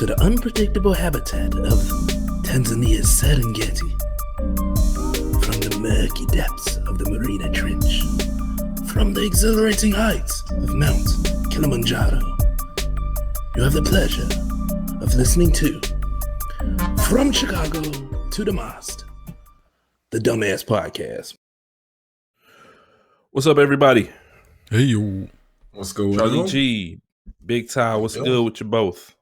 to the unpredictable habitat of Tanzania's Serengeti. From the murky depths of the Marina Trench, from the exhilarating heights of Mount Kilimanjaro, you have the pleasure of listening to From Chicago to Dummast, the Dummast Podcast. What's up, everybody? Hey, yo. What's going Charlie on? G, Big Ty, what's good with you both?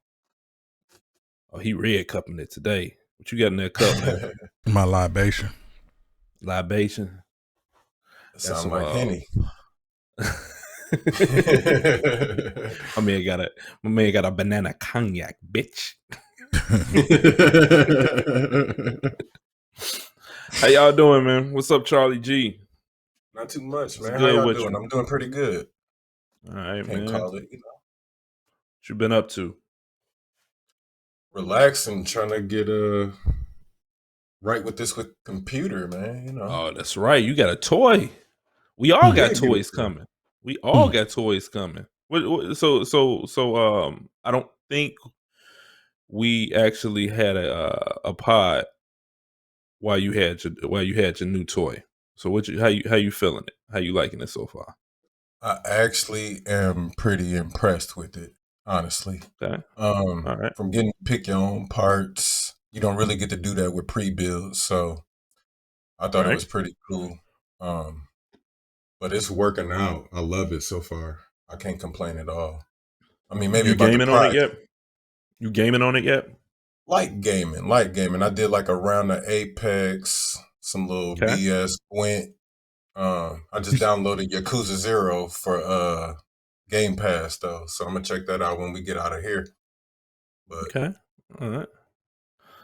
Oh, he red cupping it today. What you got in that cup, man? My libation. Libation? Sound like Henny. My man got a banana cognac, bitch. How y'all doing, man? What's up, Charlie G? Not too much, man. What's How good y'all with doing? you? I'm doing pretty good. All right, Can't man. call it, What you been up to? relaxing, trying to get right with this with computer, man. Oh, that's right. You got a toy. We all got Yeah, give it toys to me. coming. We all got toys coming. So I don't think we actually had a pod while you had your new toy. So how you feeling it? How you liking it so far? I actually am pretty impressed with it, honestly. Okay. All right. From getting to pick your own parts, you don't really get to do that with pre-builds, so I thought it was pretty cool. But it's working out. I love it so far. I can't complain at all. I mean, maybe You about the gaming on it price. yet? You gaming on it yet? Light gaming. I did like a round of Apex, some little Okay. BS Gwent. I just downloaded Yakuza 0 for Game Pass though, so I'm gonna check that out when we get out of here. But Okay. All right.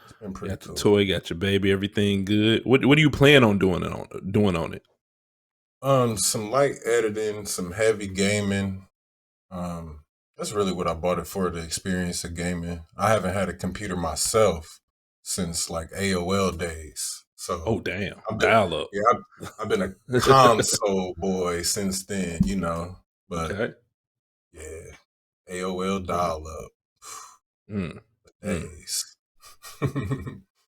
it's been pretty Got the cool. toy, got your baby, everything good. What do you plan on doing on it? Some light editing, some heavy gaming. That's really what I bought it for, the experience of gaming. I haven't had a computer myself since like AOL days. So Oh damn. I've been, Dial up. yeah, I've been a console boy since then, But Okay. yeah, AOL dial up Mm. days.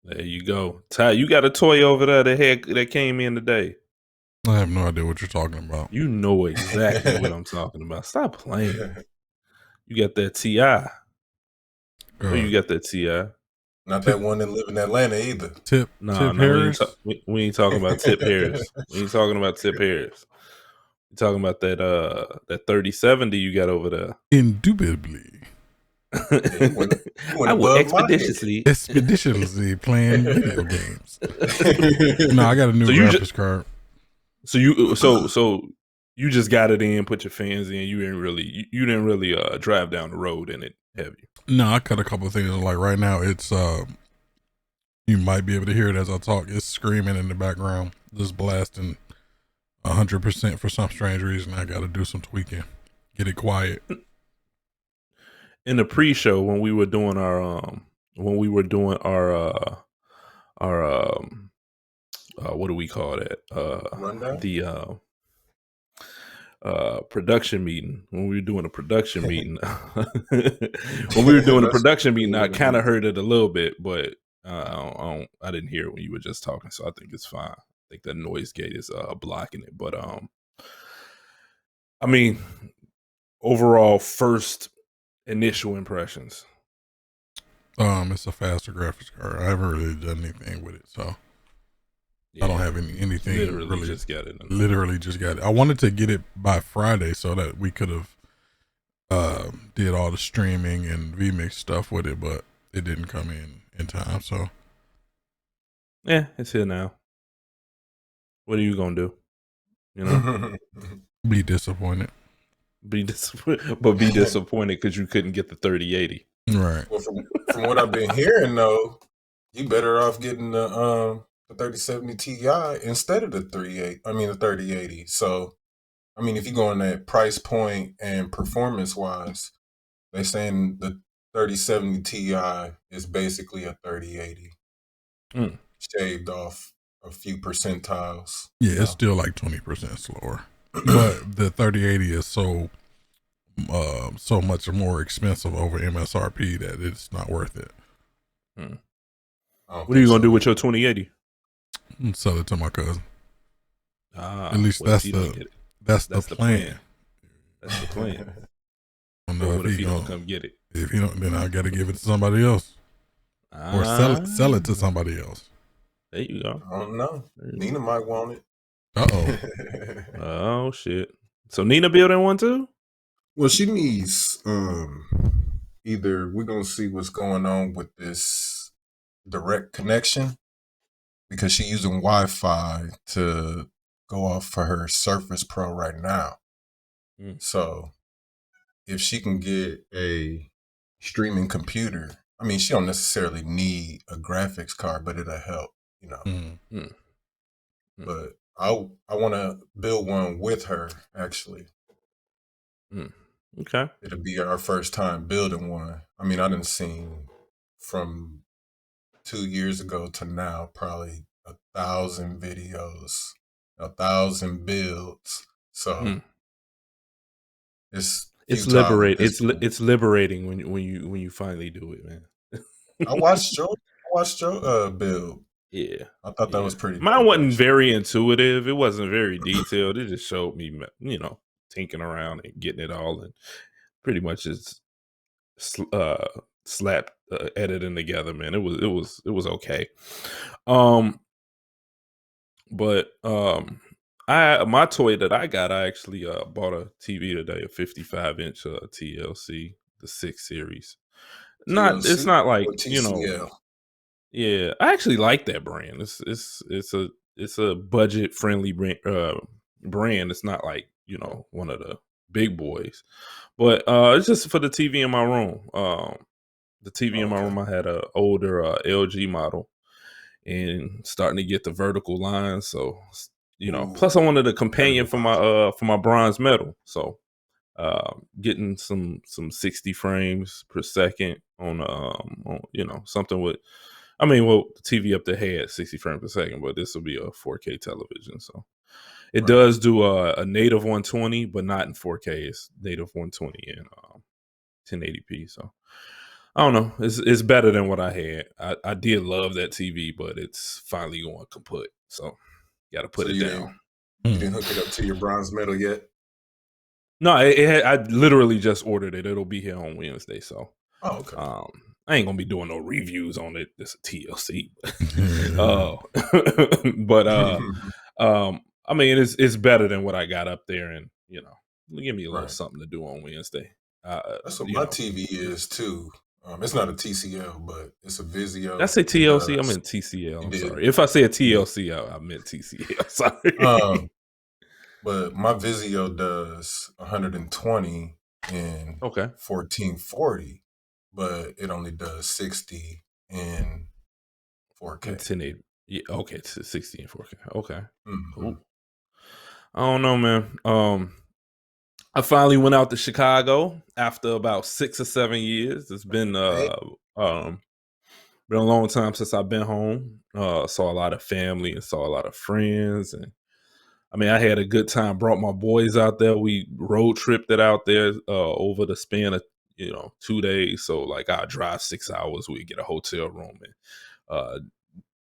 There you go. Ty, you got a toy over there that came in today. I have no idea what you're talking about. You know exactly what I'm talking about. Stop playing. You got that TI. Oh, you got that TI. Not that one that live in Atlanta either. Tip Harris? We ain't talking about Tip Harris. We ain't talking about Tip Harris. We talking about that 3070 you got over there. Indubitably. I will expeditiously playing video games. No, I got a new graphics card. So you just got it in, put your fans in. You didn't really drive down the road in it, have you? No, I cut a couple of things. Like right now, it's you might be able to hear it as I talk. It's screaming in the background, just blasting 100% for some strange reason. I got to do some tweaking, get it quiet. In the pre-show, when we were doing our what do we call that? Rundown? The production meeting. When we were doing a production meeting, I kind of heard it a little bit, but I didn't hear it when you were just talking. So I think it's fine. I think that noise gate is blocking it. But I mean, overall, first initial impressions. It's a faster graphics card. I haven't really done anything with it, so yeah, I don't have anything. Literally just got it. Literally just got it. I wanted to get it by Friday so that we could have did all the streaming and VMix stuff with it, but it didn't come in time. So yeah, it's here now. What are you gonna do? Be disappointed. Be disappointed because you couldn't get the 3080. Right. Well, from what I've been hearing though, you better off getting the 3070 Ti instead of the 3080. So, I mean, if you go on that price point and performance wise, they're saying the 3070 Ti is basically a 3080, shaved off a few percentiles. Yeah, it's still like 20% slower, but the 3080 is so so much more expensive over MSRP that it's not worth it. What are you gonna do with your 2080? Sell it to my cousin. At least that's the plan. That's the plan. I don't But know what if if he he don't gonna, come get it? if he don't, then I got to give it to somebody else or sell it to somebody else. There you go. I don't know. Nina might want it. Oh shit! So Nina building one too? Well, she needs either we're gonna see what's going on with this direct connection because she's using Wi-Fi to go off for her Surface Pro right now. So if she can get a streaming computer, I mean, she don't necessarily need a graphics card, but it'll help, you know. But I want to build one with her, actually. Okay. It'll be our first time building one. I mean, I done seen from 2 years ago to now probably 1,000 videos, 1,000 builds. So it's liberating. It's liberating when you finally do it, man. I watched Joe build. Yeah, I thought that was pretty. Mine wasn't very intuitive. It wasn't very detailed. It just showed me, you know, tinkering around and getting it all, and pretty much just slapped editing together. Man, it was okay. But my toy that I got, I actually bought a TV today, a 55-inch TLC, the 6 series. TLC It's not like, TCL? you know. Yeah, I actually like that brand. It's a budget friendly brand. It's not like, you know, one of the big boys, but it's just for the TV in my room. The TV in my room, I had a older LG model, and starting to get the vertical lines. So, you know, plus I wanted a companion for my bronze medal. So, getting some 60 frames per second on you know, something with. I mean, well, the TV up there had 60 frames per second, but this will be a 4K television. So it does do a native 120, but not in 4K. It's native 120 in 1080p. So I don't know. It's better than what I had. I did love that TV, but it's finally going kaput. So got to put it down. You didn't hook it up to your bronze medal yet? No, I literally just ordered it. It'll be here on Wednesday. So okay. I ain't gonna be doing no reviews on it. It's a TLC, but I mean, it's better than what I got up there, and you know, give me a little something to do on Wednesday. That's what my TV is too. It's not a TCL, but it's a Vizio. Did I say TLC? I meant TCL. I'm sorry. If I say a TLC, I meant TCL. Sorry. But my Vizio does 120 in 1440. But it only does 60 in 4K. 1080. Yeah, okay, it's 60 in 4K. Okay. Cool. I don't know, man. I finally went out to Chicago after about 6 or 7 years. It's been a long time since I've been home. Saw a lot of family and saw a lot of friends, and I mean, I had a good time. Brought my boys out there. We road tripped it out there over the span of 2 days. So like I drive 6 hours, we get a hotel room and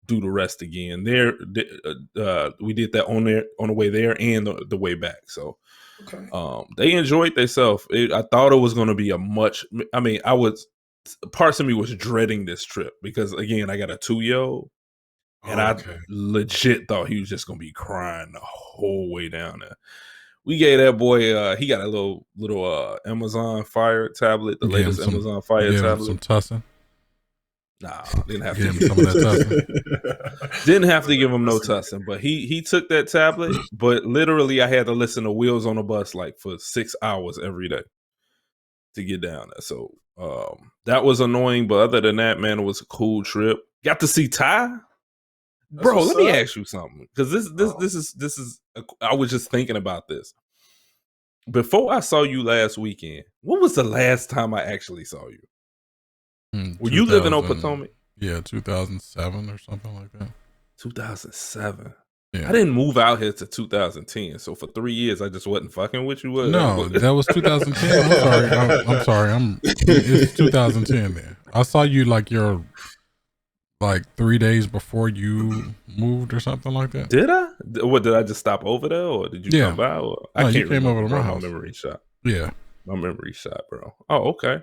do the rest again. We did that on the way there and the way back. So they enjoyed themselves. I thought it was going to be parts of me was dreading this trip because again, I got a 2-year-old. And I legit thought he was just going to be crying the whole way down there. We gave that boy, he got a little Amazon Fire tablet, the latest Amazon Fire tablet. Some tussing? Nah, didn't have to give him some of that tussing. Didn't have to give him no tussing, but he took that tablet, but literally I had to listen to Wheels on the Bus like for 6 hours every day to get down there. So that was annoying, but other than that, man, it was a cool trip. Got to see Ty. Bro, let me ask you something, because this is. I was just thinking about this. Before I saw you last weekend, when was the last time I actually saw you? Were you living on Potomac? Yeah, 2007 or something like that. 2007. Yeah. I didn't move out here to 2010, so for 3 years I just wasn't fucking with you. No, that was 2010. I'm sorry. I'm sorry. It's 2010 then. I saw you like your 3 days before you moved or something like that. Did I? What, did I just stop over there, or did you come by? Or, No, I you can't came remember, over to my bro. house. My memory shot. Yeah. My memory shot, bro. Oh, okay.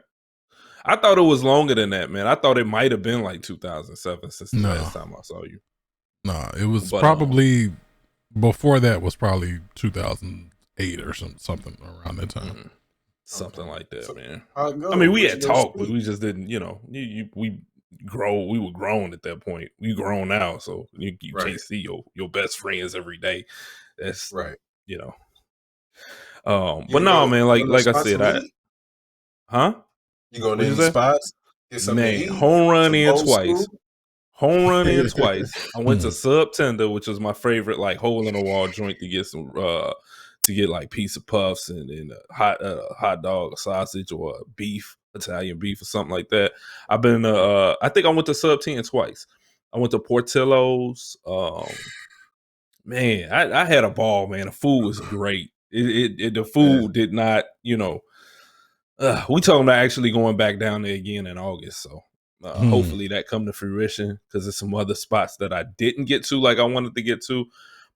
I thought it was longer than that, man. I thought it might have been like 2007 since the last time I saw you. No, it was probably before that was probably 2008 or something around that time. Something like that, man. I mean, we had talked, but we just didn't, we were grown at that point. We grown now, so you can't see your best friends every day. That's right. But no, man, like I said, You going to any spots? Man, home run in twice. Home run in twice. I went to Sub Tender, which was my favorite, like hole in the wall joint to get some to get like pizza puffs and a hot dog, a sausage, or a beef, Italian beef or something like that. I've been I think I went to Sub 10 twice. I went to Portillo's. Man, I had a ball, man. The food was great. The food did not, we talking about actually going back down there again in August, so hopefully that come to fruition, because there's some other spots that I didn't get to like I wanted to get to.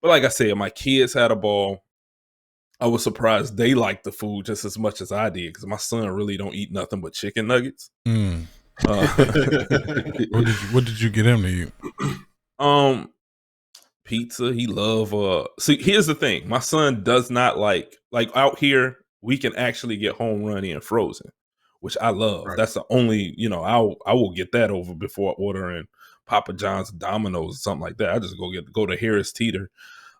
But like I said, my kids had a ball. I was surprised they liked the food just as much as I did, because my son really don't eat nothing but chicken nuggets. What did you get him to eat? Pizza. He love see, here's the thing. My son does not like out here we can actually get home run in frozen, which I love. Right. That's the only, I will get that over before ordering Papa John's, Domino's, or something like that. I just go to Harris Teeter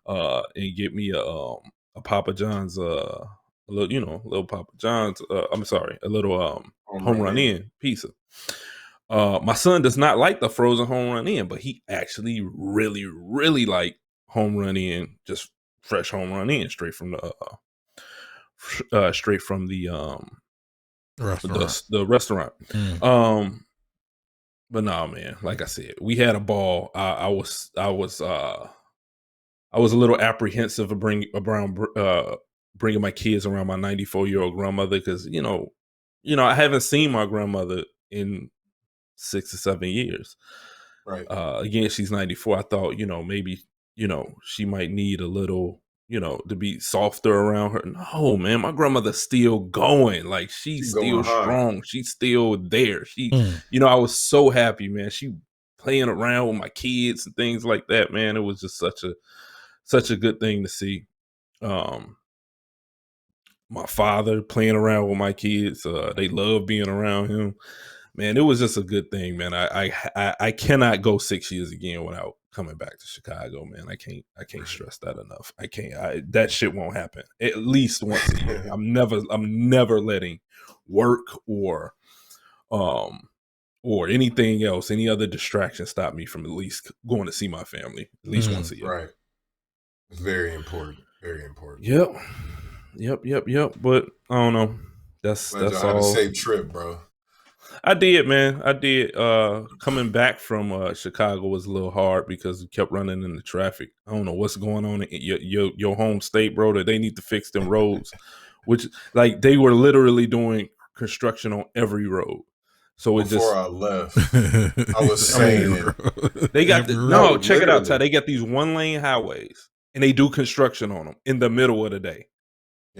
and get me a Papa John's a little Papa John's I'm sorry, a little home run in pizza. My son does not like the frozen home run in, but he actually really, really like home run in, just fresh home run in straight from the restaurant. But no, man, like I said, we had a ball. I was a little apprehensive of bringing my kids around my 94-year-old grandmother, because I haven't seen my grandmother in 6 or 7 years. Right. Again, she's 94. I thought, maybe, she might need a little, to be softer around her. No, man, my grandmother's still going. Like, she's still strong. She's still there. I was so happy, man. She playing around with my kids and things like that, man. It was just such a good thing to see. My father playing around with my kids. They love being around him. Man, it was just a good thing, man. I cannot go 6 years again without coming back to Chicago, man. I can't stress that enough. I can't. That shit won't happen. At least once a year. I'm never letting work or anything else, any other distraction, stop me from at least going to see my family at least once a year. Right. It's very important. Very important. Yep. But I don't know. That's all. Have a safe trip, bro. I did, man. I did. Coming back from Chicago was a little hard because we kept running into traffic. I don't know what's going on in your home state, bro, that they need to fix them roads, which like they were literally doing construction on every road. So before I left, I was saying they got check it out, Ty. They got these 1-lane highways and they do construction on them in the middle of the day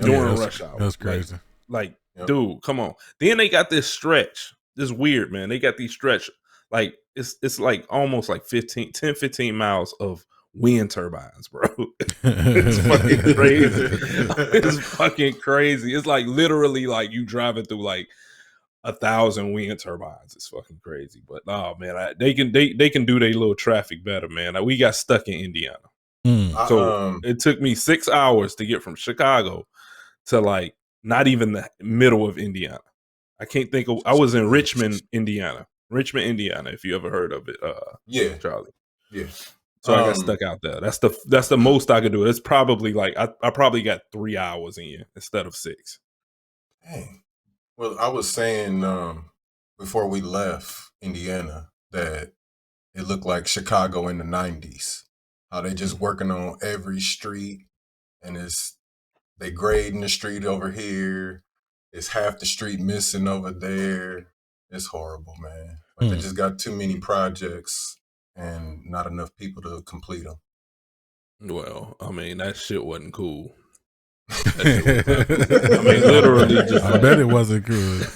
during rush hour. That's crazy. Dude, come on. Then they got this stretch. This weird, man. They got these stretch, like it's like almost like 10-15 miles of wind turbines, bro. It's fucking crazy. It's fucking crazy. It's like literally like you driving through like 1,000 wind turbines. It's fucking crazy. But oh man, they can do their little traffic better, man. We got stuck in Indiana. So it took me 6 hours to get from Chicago to like not even the middle of Indiana. I can't think of. I was in Richmond, Indiana. If you ever heard of it, Charlie. Yeah. So I got stuck out there. That's the most I could do. It's probably like I probably got 3 hours in instead of 6. Dang. Well, I was saying before we left Indiana that it looked like Chicago in the 90s. how they just working on every street, and they grading the street over here. It's half the street missing over there. It's horrible, man. Like they just got too many projects and not enough people to complete them. Well, I mean, that shit wasn't cool. I mean, literally, just I bet it wasn't good.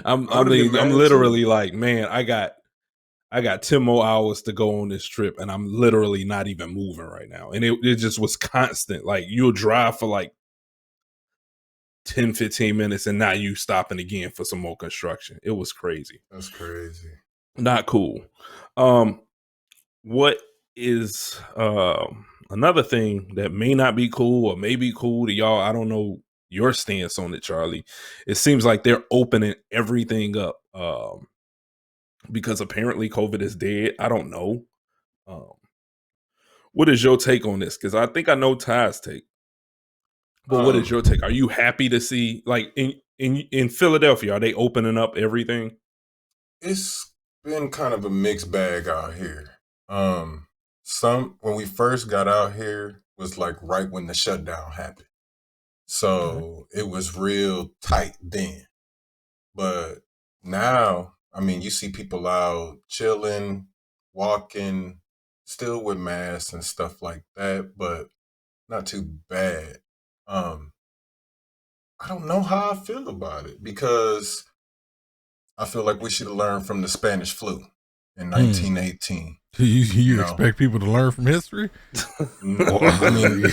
I'm literally like, man, I got 10 more hours to go on this trip, and I'm literally not even moving right now. And it just was constant. Like, you'll drive for like 10, 15 minutes, and now you stopping again for some more construction. It was crazy. That's crazy. Not cool. What is another thing that may not be cool or may be cool to y'all? I don't know your stance on it, Charlie. It seems like they're opening everything up because apparently COVID is dead. I don't know. What is your take on this? Because I think I know Ty's take. But what is your take? Are you happy to see, like, in Philadelphia, are they opening up everything? It's been kind of a mixed bag out here. When we first got out here was like right when the shutdown happened. So it was real tight then. But now, I mean, you see people out chilling, walking, still with masks and stuff like that, but not too bad. I don't know how I feel about it because I feel like we should have learned from the Spanish flu in 1918. You expect people to learn from history? I mean,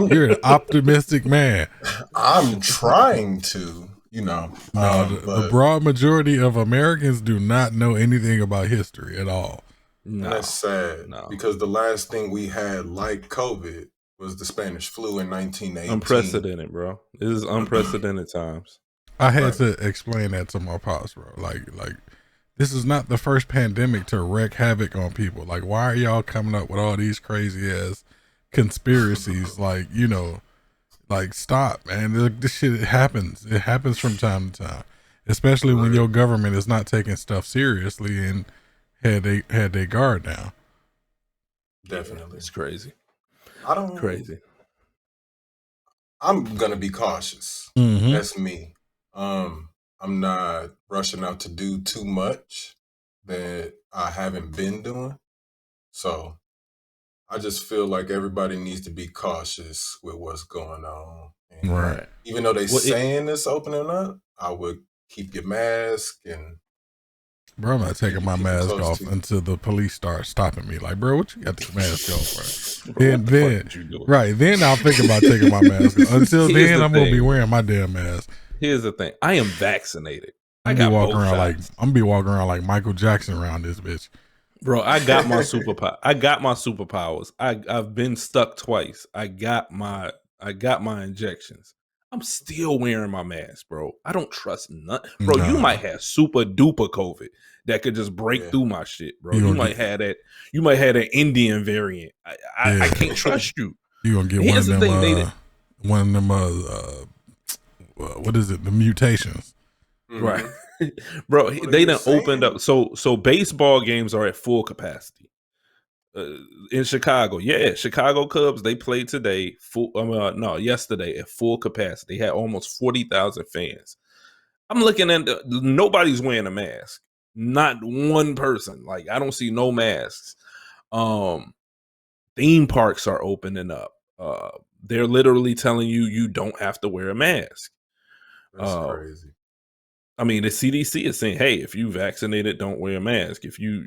you're an optimistic man. I'm trying to, the broad majority of Americans do not know anything about history at all. No, that's sad because the last thing we had like COVID was the Spanish flu in 1918. Unprecedented, bro. This is unprecedented times. I had to explain that to my pops, bro. Like this is not the first pandemic to wreak havoc on people. Like, why are y'all coming up with all these crazy ass conspiracies? Like, stop, man. This shit happens. It happens from time to time, especially when your government is not taking stuff seriously and had their guard down. Definitely, it's crazy. Crazy. I'm gonna be cautious. Mm-hmm. That's me. I'm not rushing out to do too much that I haven't been doing. So I just feel like everybody needs to be cautious with what's going on. And right. Even though saying it's opening up, I would keep your mask and. Bro, I'm not taking my mask off until the police start stopping me. Like, bro, what you got this mask on for? Then I'll think about taking my mask off. Until then, I'm gonna be wearing my damn mask. Here's the thing: I am vaccinated. I'm gonna be walking around like Michael Jackson around this bitch. Bro, I got my superpower. I got my superpowers. I've been stuck twice. I got my injections. I'm still wearing my mask, bro. I don't trust none. Bro, you might have super duper COVID that could just break through my shit, bro. You might have that. You might have an Indian variant. I can't trust you. You gonna get one of them. What is it? The mutations, right? Bro, they done opened up. So baseball games are at full capacity. In Chicago, Chicago Cubs, they played today yesterday at full capacity. They had almost 40,000 fans. I'm looking at nobody's wearing a mask. Not one person. Like, I don't see no masks. Theme parks are opening up. They're literally telling you don't have to wear a mask. That's crazy. I mean, the CDC is saying, hey, if you vaccinated, don't wear a mask. If you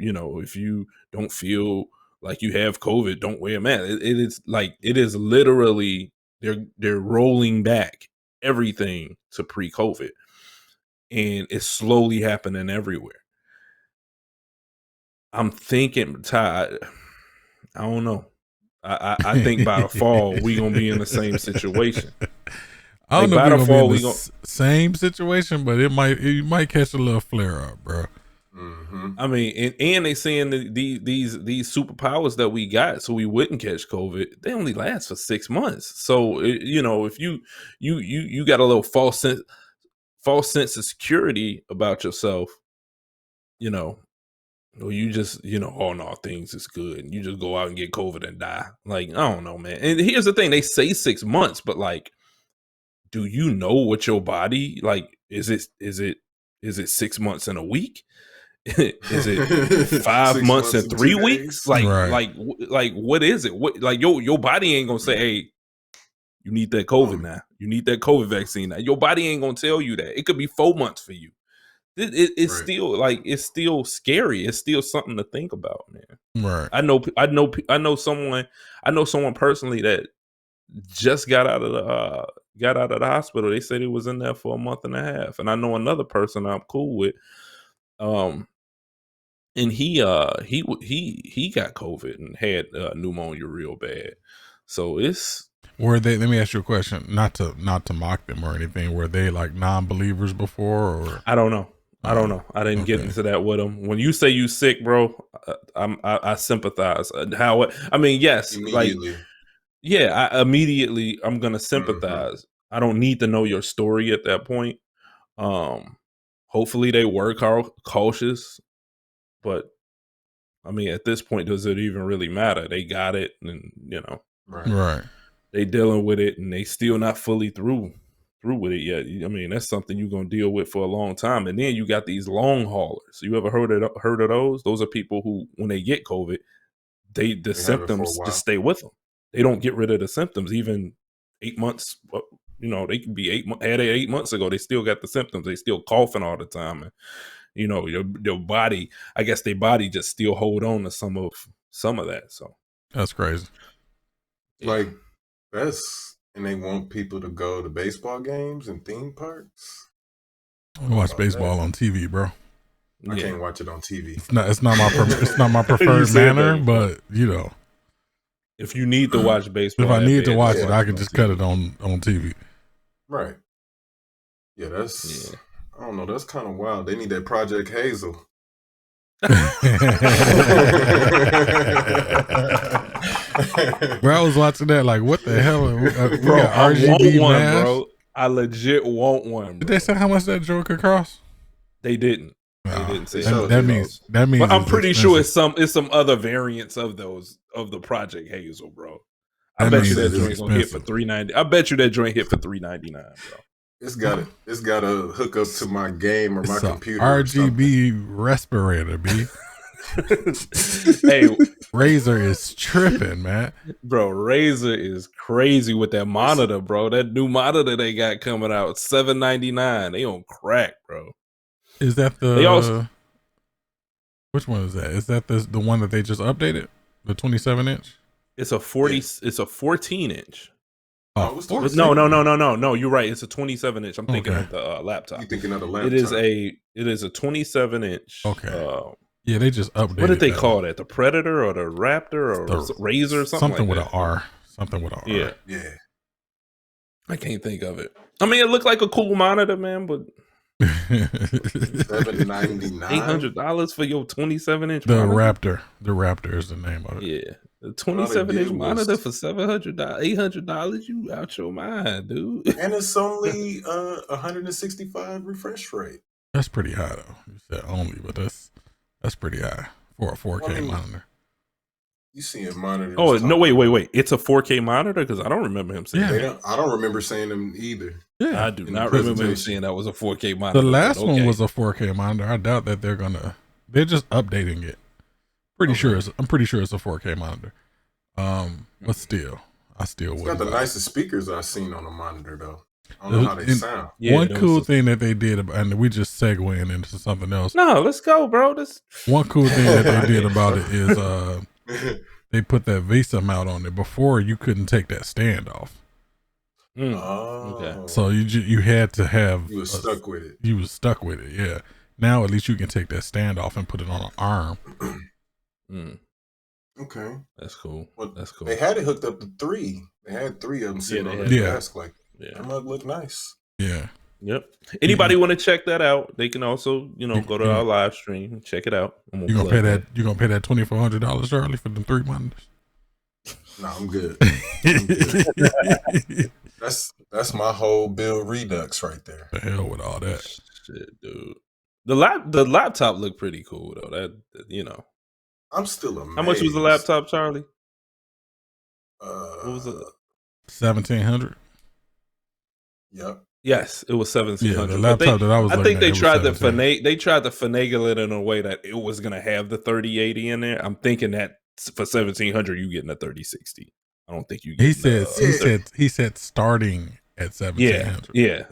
don't feel like you have COVID, don't wear a mask. It is literally they're rolling back everything to pre-COVID, and it's slowly happening everywhere. I'm thinking, Ty, I don't know. I think by the fall we gonna be in the same situation. I don't know if we're gonna be in the same situation, but you might catch a little flare up, bro. Mm-hmm. I mean, and they saying that these superpowers that we got, so we wouldn't catch COVID, they only last for 6 months. So if you got a little false sense of security about yourself, or you just, oh no, things is good, and you just go out and get COVID and die. Like, I don't know, man. And here's the thing: they say 6 months, but like, do you know what your body like? Is it 6 months in a week? Is it 5 6 months months and and 3 2 weeks? days? Right. Like what is it? What, like your body ain't gonna say, hey, you need that COVID now. You need that COVID vaccine now. Your body ain't gonna tell you that. It could be 4 months for you. It's Right. still like, it's still scary. It's still something to think about, man. Right. I know someone personally that just got out of the hospital. They said he was in there for a month and a half. And I know another person I'm cool with. And he got COVID and had pneumonia real bad. So it's, Were they? Let me ask you a question. Not to mock them or anything. Were they like non-believers before, or I don't know. I don't know. I didn't get okay. into that with him. When you say you sick, bro, I sympathize. Yes, Immediately. I'm gonna sympathize. I don't need to know your story at that point. Hopefully they were cautious, but at this point, does it even really matter? They got it, and Right. they dealing with it, and they still not fully through with it yet. That's something you're gonna deal with for a long time. And then you got these long haulers. You ever heard of those? Those are people who, when they get COVID, the They have it for a symptoms while. just stay with them. They don't get rid of the symptoms. Even 8 months, they can be 8 months ago. They still got the symptoms. They still coughing all the time, and your body. I guess their body just still hold on to some of that. So That's crazy. Like, and they want people to go to baseball games and theme parks. I watch baseball on TV, bro. I can't watch it on TV. It's not my preferred manner, but if you need to watch baseball, if I need to watch it, I can on just TV. cut it on TV. Right. Yeah, I don't know. That's kind of wild. They need that Project Hazel. Bro, I was watching that like, what the hell? We bro, got I RGB want one, mask. bro. I legit want one. Bro. Did they say how much that joke could cost? They didn't. They didn't say that means. But I'm pretty expensive. sure it's some other variants of the Project Hazel, bro. I bet you that joint gonna hit for $390. I bet you that joint hit for $399, bro. It's got to hook up to my game or my computer. RGB respirator, B. Hey, Razer is tripping, man. Bro, Razer is crazy with that monitor, bro. That new monitor they got coming out, $799. They on crack, bro. Is that the? Which one is that? Is that the one that they just updated? The 27-inch? It's a 40. Yeah. It's a 14-inch. Oh, no. You're right. It's a 27-inch. I'm thinking of the laptop. You thinking of the laptop? It is a 27-inch. Okay. Yeah, they just updated. What did they call that? The Predator or the Raptor or the Razor? Something with like an R. Something with an R. Yeah. I can't think of it. It looked like a cool monitor, man, but $799, $800 for your 27-inch. The monitor? Raptor. The Raptor is the name of it. Yeah. The 27-inch monitor for $700, $800. You out your mind, dude. And it's only 165 refresh rate. That's pretty high, though. You said only, but that's pretty high for a 4K monitor. You see a monitor? Oh no! Wait! It's a 4K monitor because I don't remember him saying. Yeah, I don't remember saying them either. Yeah, I do not remember him saying that was a 4K monitor. The last one was a 4K monitor. I doubt that they're just updating it. I'm pretty sure it's a 4K monitor. But still, It's got the nicest speakers I've seen on a monitor, though. I don't know how they sound. Yeah, one cool thing that they did, and we just segueing into something else. No, let's go, bro. One cool thing that they did about it is they put that Visa mount on it. Before, you couldn't take that stand off. Okay. So you had to have. You was stuck with it. You was stuck with it. Yeah. Now at least you can take that stand off and put it on an arm. Okay, that's cool. That's cool. They had it hooked up to 3. They had 3 of them sitting on the desk. Like, that mug look nice. Yeah. Yep. Anybody want to check that out? They can also, go to our live stream and check it out. You gonna pay that? You gonna pay that $2,400, Charlie, for them 3 monitors? No, I'm good. That's my whole bill redux right there. The hell with all that shit, dude. The laptop looked pretty cool though. That I'm still amazed. How much was the laptop, Charlie? What was it? 1,700. Yep. Yes, it was 1,700. Yeah, the laptop that I was looking think at, they it was tried to 17. they tried to finagle it in a way that it was gonna have the 3080 in there. I'm thinking that for 1,700 you getting a 3060. I don't think you get. He said starting at 1,700. Yeah.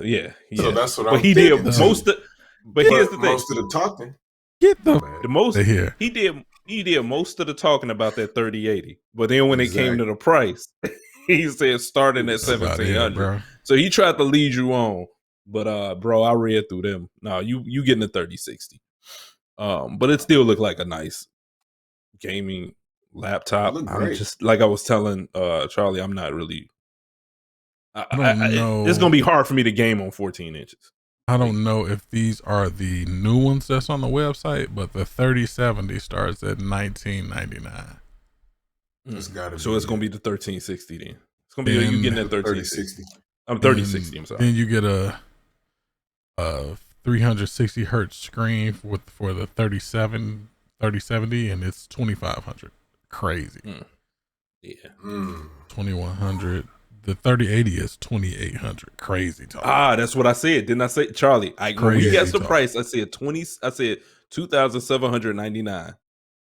So that's what but I'm he thinking. did most of. But here's the thing: most of the talking. Get the most here. He did most of the talking about that 3080. But then when it came to the price, he said starting at 1,700. So he tried to lead you on. But bro, I read through them. No, you getting a 3060. But it still looked like a nice gaming laptop. I'm just like I was telling Charlie, I'm not really. I don't know. It's gonna be hard for me to game on 14 inches. I don't know if these are the new ones that's on the website, but the 3070 starts at $1,999. So it's gonna be the 1360 then. It's gonna be you getting that 1360. I'm 3060. I'm sorry. Then you get a 360 hertz screen for the 3070, and it's 2,500. Crazy. Yeah. 2,100. The 3080 is 2,800. Crazy talk. That's what I said. Didn't I say, Charlie? When we guessed the price, I said 2,799.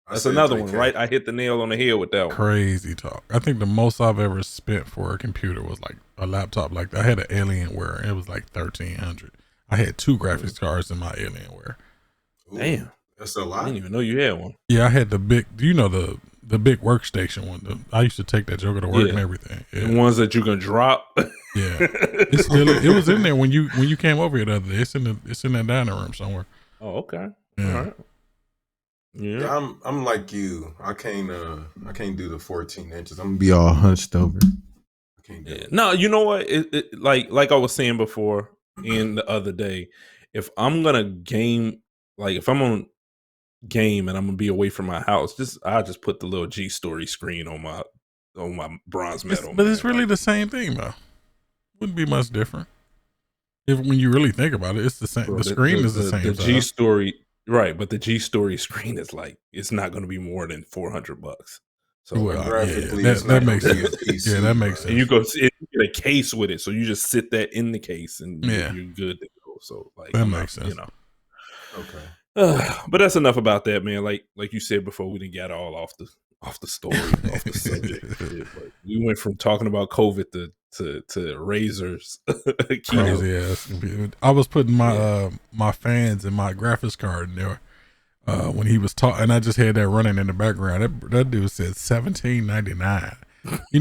That's another one, right? I hit the nail on the head with that one. Crazy talk. I think the most I've ever spent for a computer was like a laptop like that. I had an Alienware, and it was like 1,300. I had 2 graphics cards in my Alienware. Damn, that's a lot. I didn't even know you had one. Yeah, I had the big. Do you know the big workstation one? I used to take that joker to work and everything. Yeah. The ones that you can drop. Yeah, it was in there when you came over here the other day. It's in that dining room somewhere. Oh, okay. Yeah. All right. Yeah, I'm like you. I can't do the 14 inches. I'm gonna be all hunched over. I can't do it. No, you know what? Like I was saying before and the other day, if I'm gonna game, like if I'm on game and I'm gonna be away from my house, I just put the little G Story screen on my bronze medal. But it's really the same thing though. Wouldn't be much different. When you really think about it, it's the same. Bro, the screen is the same. The G Story. Right, but the G Story screen is like it's not going to be more than $400. So graphically, that makes sense. PC, that makes sense. And you get a case with it, so you just sit that in the case, and you're good to go. So like that makes sense. Okay. But that's enough about that, man. Like you said before, we didn't get all off the story, off the subject. But we went from talking about COVID to razors. Crazy ass. I was putting my my fans and my graphics card in there when he was talking, and I just had that running in the background. That dude said $1,799. You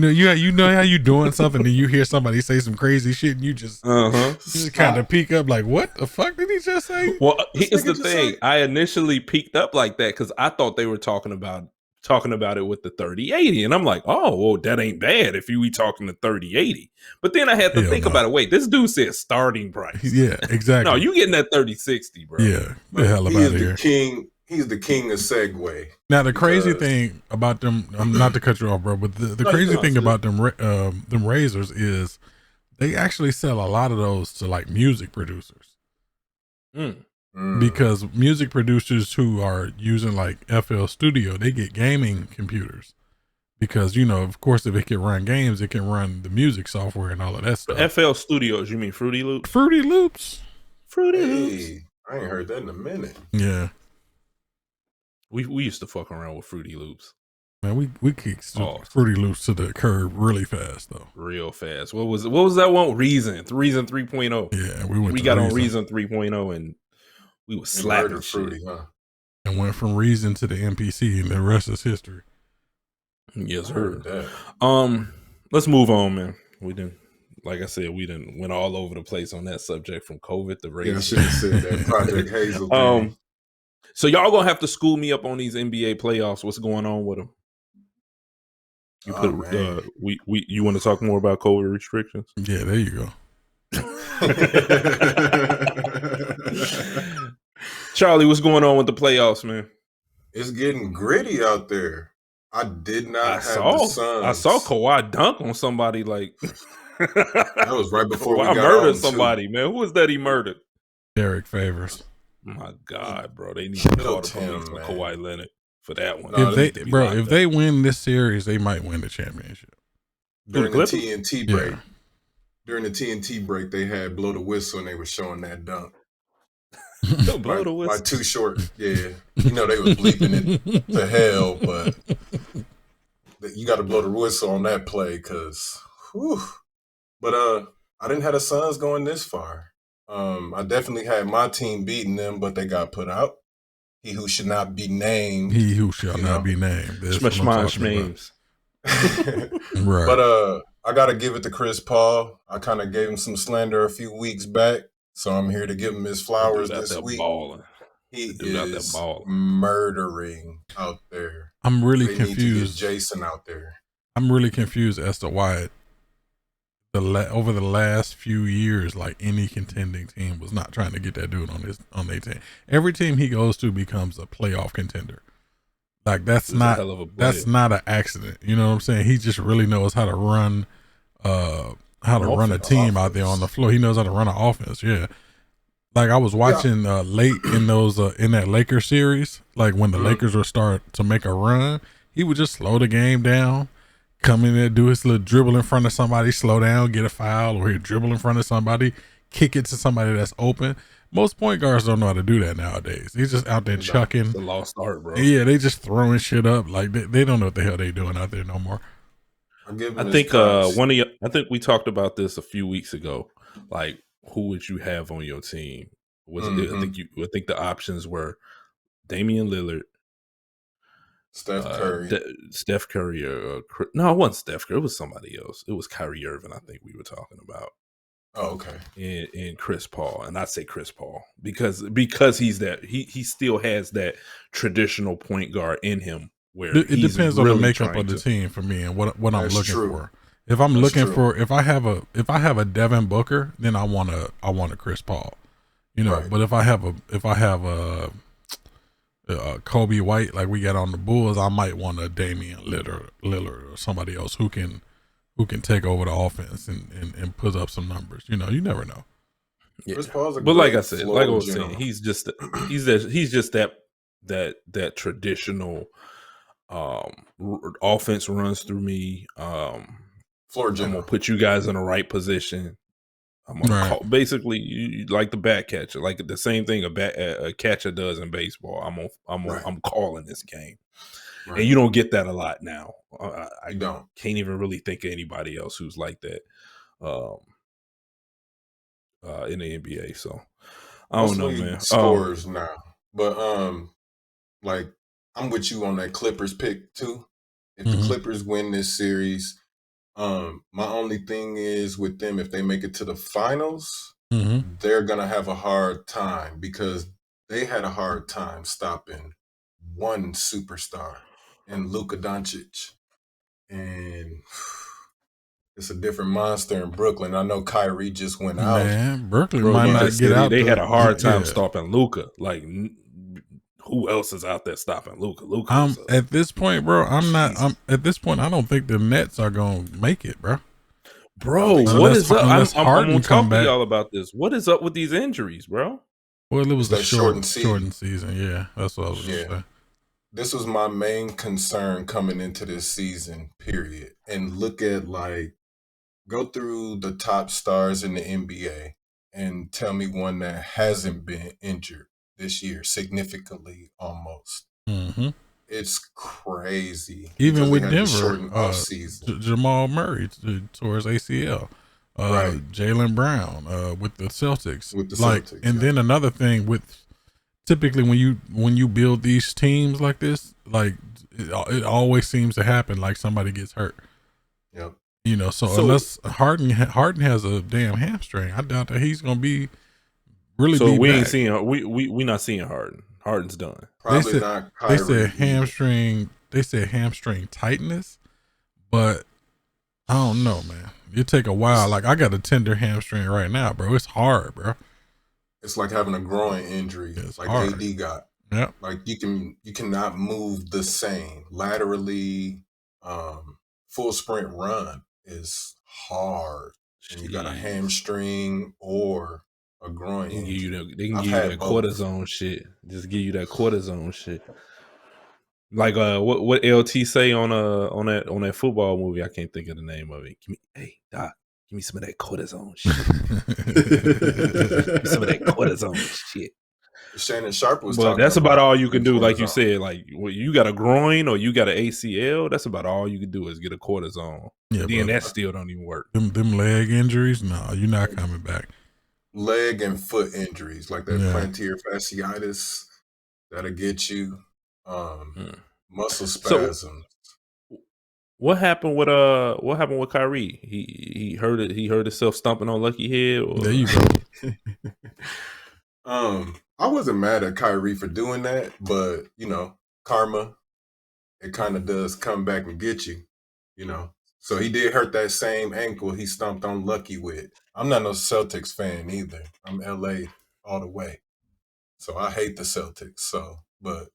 know how you doing something and you hear somebody say some crazy shit and you just kind of peek up like, what the fuck did he just say? Well, here's the thing. I initially peeked up like that because I thought they were talking about it with the 3080, and I'm like, oh, well, that ain't bad if we talking the 3080. But then I had to think about it. Wait, this dude said starting price. Yeah, exactly. No, you getting that 3060, bro. Yeah, the hell about it here. He's the king of Segway. Now the crazy thing about them, not to cut you off, bro, but the crazy thing about them razors is they actually sell a lot of those to like music producers. Because music producers who are using like FL Studio, they get gaming computers because of course, if it can run games, it can run the music software and all of that stuff. FL Studios, you mean Fruity Loops? Fruity Loops. Loops. I ain't heard that in a minute. Yeah. We used to fuck around with Fruity Loops. Man, we kicked Fruity Loops to the curb really fast though. Real fast. What was that one? Reason 3.0. Yeah, we got on Reason 3.0 and we was slapping Fruity, huh? And went from Reason to the MPC, and the rest is history. Yes, sir. Let's move on, man. Like I said, we didn't went all over the place on that subject from COVID to race. Yeah, I should have said that Project Hazel thing. So y'all gonna have to school me up on these NBA playoffs. What's going on with them? You want to talk more about COVID restrictions? Yeah, there you go. Charlie, what's going on with the playoffs, man? It's getting gritty out there. I did not have the Suns. I saw Kawhi dunk on somebody like that was right before Kawhi we got murdered on somebody, man. Who was that he murdered? Derek Favors. My God, bro, they need to call the Killed police him, on man. Kawhi Leonard for that one. No, If He they, need to be bro, locked if up. they win this series, they might win the championship. During the the Clippers? TNT Yeah. break, they had blow the whistle and they were showing that dunk. Blow the By whistle. Too Short. Yeah. You know, they was bleeping it to hell, but you got to blow the whistle on that play because, but I didn't have the Suns going this far. I definitely had my team beating them, but they got put out. He who should not be named. He who shall not be named. That's what I'm talking about. Right. But I gotta give it to Chris Paul. I kind of gave him some slander a few weeks back, so I'm here to give him his flowers this week. Balling. He Dude out there is balling. murdering out there. I'm really They confused. need to get Jason out there. I'm really confused as to why over the last few years, like any contending team was not trying to get that dude on their team. Every team he goes to becomes a playoff contender. Like that's not an accident. You know what I'm saying? He just really knows how to run run a team out there on the floor. He knows how to run an offense. Yeah. Like I was watching late in those in that Lakers series, like when the Lakers were start to make a run, he would just slow the game down, come in there, do his little dribble in front of somebody, slow down, get a foul, or he'd dribble in front of somebody, kick it to somebody that's open. Most point guards don't know how to do that nowadays. He's just out there chucking. It's a lost art, bro. Yeah, they just throwing shit up. Like they don't know what the hell they doing out there no more. I think we talked about this a few weeks ago. Like, who would you have on your team? I think the options were Damian Lillard, Steph Curry. Steph Curry. No, it wasn't Steph Curry. It was somebody else. It was Kyrie Irving, I think we were talking about. Oh, okay. And Chris Paul. And I say Chris Paul because he's that he still has that traditional point guard in him where it depends on the makeup of the team for me and what I'm looking for. If I'm looking for if I have a Devin Booker, then I want a Chris Paul. You know, but if I have a Kobe White like we got on the Bulls, I might want a Damian Lillard or somebody else who can take over the offense and put up some numbers. You know, you never know. Yeah. But like I said, like I was saying, he's just that traditional offense runs through me. Floor I'm general. gonna put you guys in the right position. I'm gonna call basically you like the bat catcher, like the same thing a catcher does in baseball. I'm calling this game. Right. And you don't get that a lot now. I can't even really think of anybody else who's like that in the NBA. So I don't know, man. Scores now, but like I'm with you on that Clippers pick too. If the Clippers win this series, my only thing is with them, if they make it to the finals, they're gonna have a hard time because they had a hard time stopping one superstar. And Luka Doncic, and it's a different monster in Brooklyn. I know Kyrie just went out. Man, Brooklyn might not get out. They had a hard time stopping Luka. Like, who else is out there stopping Luka? At this point, bro, at this point, I don't think the Nets are gonna make it, bro. Bro, what is up? I'm gonna talk to y'all about this. What is up with these injuries, bro? Well, it was a shortened season. Yeah, that's what I was gonna say. This was my main concern coming into this season, period. And look at go through the top stars in the NBA and tell me one that hasn't been injured this year, significantly almost. It's crazy. Even with Denver, Jamal Murray towards ACL. Jaylen Brown with the Celtics. Then another thing with typically when you build these teams like this, like it always seems to happen like somebody gets hurt. Yep. You know, so unless Harden has a damn hamstring, I doubt that he's gonna be really. So we back. Ain't seeing we not seeing Harden. Harden's done. Probably not Kyrie. They said hamstring. They said hamstring tightness, but I don't know, man. It take a while. Like I got a tender hamstring right now, bro. It's hard, bro. It's like having a groin injury, like hard. AD got. Yeah. Like you cannot move the same laterally. Full sprint run is hard, and you got a hamstring or a groin They can give injury. you that. They can I've give you had that both. cortisone shit. Just give you that cortisone shit. Like what LT say on that football movie? I can't think of the name of it. Hey Doc, give me some of that cortisone shit. Give me some of that cortisone shit. Shannon Sharp was But talking that's about all you the can do. Like you cortisone. said, like you got a groin or you got an ACL. That's about all you can do is get a cortisone. Yeah, Then but that still don't even work. them leg injuries, no, you're not coming back. Leg and foot injuries, like that Yeah. plantar fasciitis, that'll get you. Muscle So- spasms. What happened with Kyrie? He hurt it. He hurt himself stomping on Lucky Head. Or? There you go. I wasn't mad at Kyrie for doing that, but you know, karma, it kind of does come back and get you, you know. So he did hurt that same ankle he stomped on Lucky with. I'm not no Celtics fan either. I'm LA all the way. So I hate the Celtics. So, but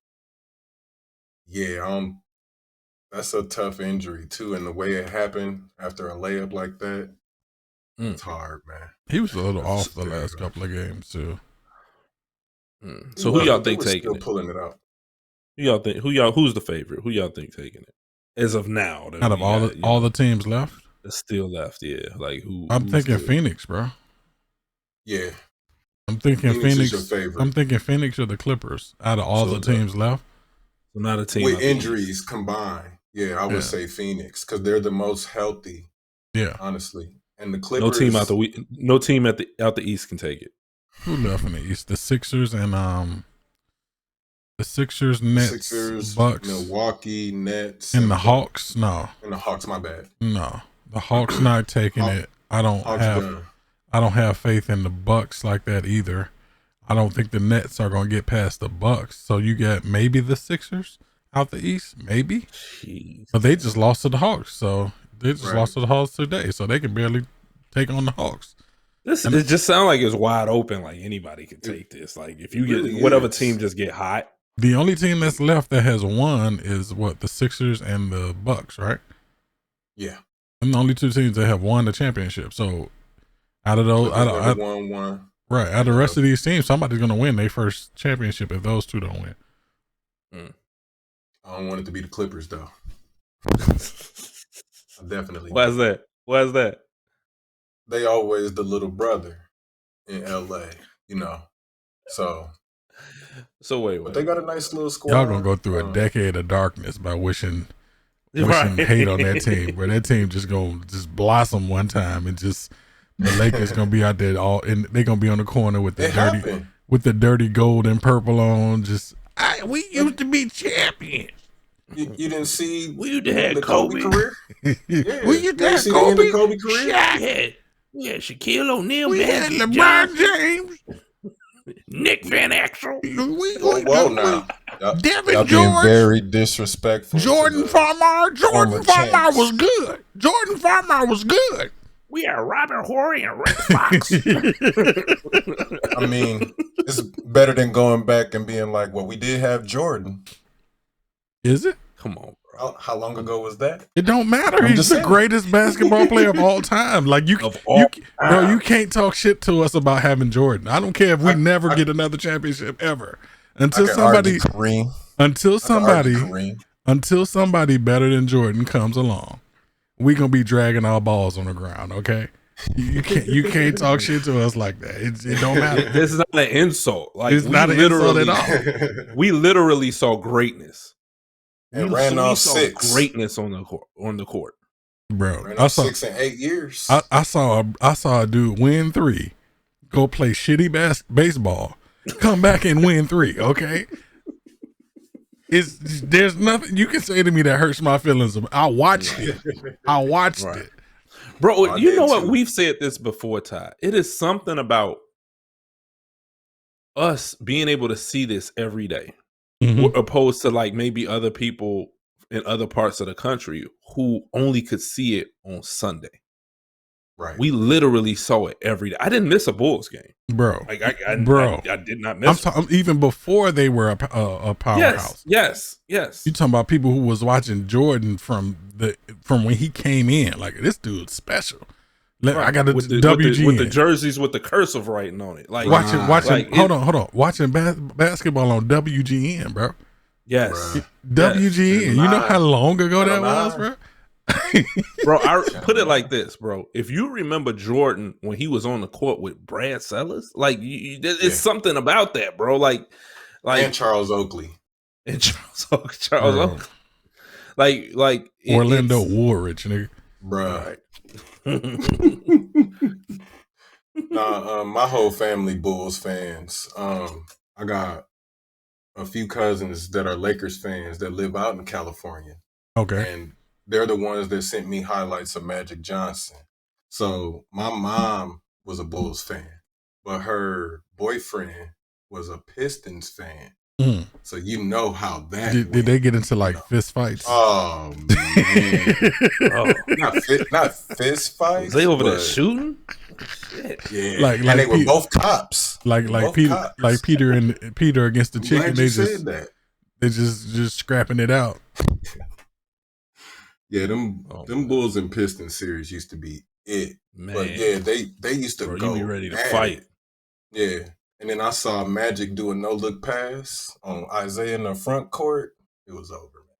yeah, that's a tough injury too. And the way it happened after a layup like that, it's hard, man. He was a little That's off the very last rough. couple of games too. So who y'all think was taking still it? pulling it out? Who's the favorite? Who y'all think taking it? As of now, Out of all the teams left, that's still left, yeah. Like I'm thinking Phoenix, bro. Yeah. I'm thinking Phoenix Phoenix. is your favorite. I'm thinking Phoenix or the Clippers. Out of all the teams left, So not a team with out the injuries East. combined. Yeah, I would say Phoenix because they're the most healthy. Yeah, honestly. And the Clippers. No team out the East can take it. Who left in the East? The Sixers and Nets, Bucks, Milwaukee, Nets, and the Hawks. No, and the Hawks. My bad. No, the Hawks not taking it. I don't have faith in the Bucks like that either. I don't think the Nets are going to get past the Bucks. So you get maybe the Sixers out the East, maybe. Jeez. But they just lost to the Hawks, so they just lost to the Hawks today, so they can barely take on the Hawks. It just sounds like it's wide open. Like anybody can take this. Like if you get whatever team just get hot. The only team that's left that has won is the Sixers and the Bucks, right? Yeah. And the only two teams that have won the championship. So out of those, out of the rest of these teams, somebody's going to win their first championship if those two don't win. I don't want it to be the Clippers, though. Definitely. Why is that? They always the little brother in LA, you know. So wait. But they got a nice little squad. Y'all gonna go through a decade of darkness by wishing hate on that team, where that team just gonna blossom one time and just the Lakers gonna be out there and they gonna be on the corner with the dirty gold and purple on. We used to be champions. You didn't see we used to have Kobe career? Yeah. We used to have Kobe career? Shaq. We had Shaquille O'Neal. We had LeBron James. Nick Van Exel. Devin y'all George. Being very disrespectful. Jordan Farmar was good. Jordan Farmar was good. We had Robert Horry and Rick Fox. I mean, it's better than going back and being like, well, we did have Jordan. Is it? Come on, bro. How long ago was that? It don't matter. He's the greatest basketball player of all time. Like you can't talk shit to us about having Jordan. I don't care if we never get another championship ever. Until somebody better than Jordan comes along, we gonna be dragging our balls on the ground. Okay, you can't talk shit to us like that. It don't matter. This is not an insult. Like it's not an insult at all. We literally saw greatness. And ran off six. Greatness on the court, bro. I saw 6 and 8 years. I saw a dude win 3, go play shitty baseball, come back and win 3. Okay, there's nothing you can say to me that hurts my feelings. I watched it. It, bro. You know what? We've said this before, Ty. It is something about us being able to see this every day. Opposed to like maybe other people in other parts of the country who only could see it on Sunday. Right. We literally saw it every day. I didn't miss a Bulls game, bro. Like I did not miss. Even before they were a powerhouse. Yes. You talking about people who was watching Jordan from when he came in? Like, this dude's special. I got with the the, WGN. with the jerseys with the cursive writing on it. Like watching. like hold on. Watching basketball on WGN, bro. yes, Bruh. WGN. Yes. You know how long ago that Channel was, 9. bro? bro. I put it like this, bro. If you remember Jordan when he was on the court with Brad Sellers, like it's something about that, bro. Like And Charles Oakley. and Charles Oakley. Like Orlando Woolridge, nigga. Bruh. Right. My whole family Bulls fans. I got a few cousins that are Lakers fans that live out in California. Okay. And they're the ones that sent me highlights of Magic Johnson. So my mom was a Bulls fan, but her boyfriend was a Pistons fan. Mm. So you know how that did they get into like fist fights? Oh man. Not fist fights. Was they over there shooting? Shit. Yeah. Like and they were both cops. Like Peter against the chicken. They just that. They just scrapping it out. Yeah, them Bulls and Pistons series used to be it. Man. But yeah, they used to go. You be ready to at fight. it. Yeah. And then I saw Magic do a no-look pass on Isaiah in the front court. It was over, man.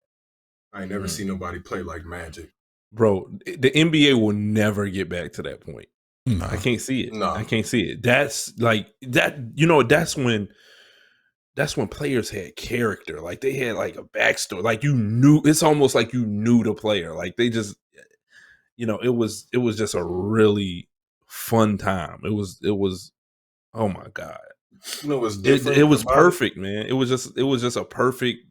I ain't never seen nobody play like Magic. Bro, the NBA will never get back to that point. No. I can't see it. No. I can't see it. That's like that, that's when players had character. Like they had like a backstory. Like you knew, it's almost like you knew the player. Like they just, it was just a really fun time. It was oh my God. You know what's different? It was perfect, man. It was just a perfect.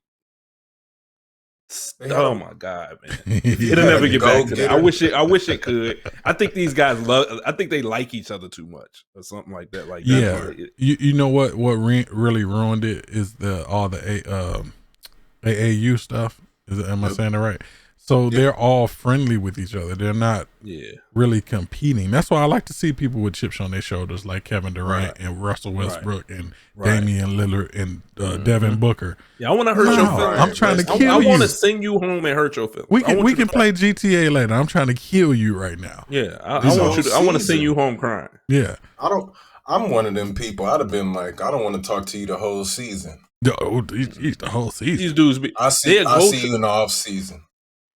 Oh my God, man! It'll never get back to that. I wish it could. I think these guys I think they like each other too much, or something like that. Like yeah, you know what really ruined it is all the AAU stuff. Am I saying it right? So they're all friendly with each other. They're not really competing. That's why I like to see people with chips on their shoulders, like Kevin Durant and Russell Westbrook and Damian Lillard and Devin Booker. Yeah, I want to hurt your feelings. I'm trying to kill you. I want to send you home and hurt your feelings. We can play GTA later. I'm trying to kill you right now. Yeah, I want to send you home crying. Yeah, I'm one of them people. I'd have been like, I don't want to talk to you the whole season. The whole season. These dudes I see you in the off season.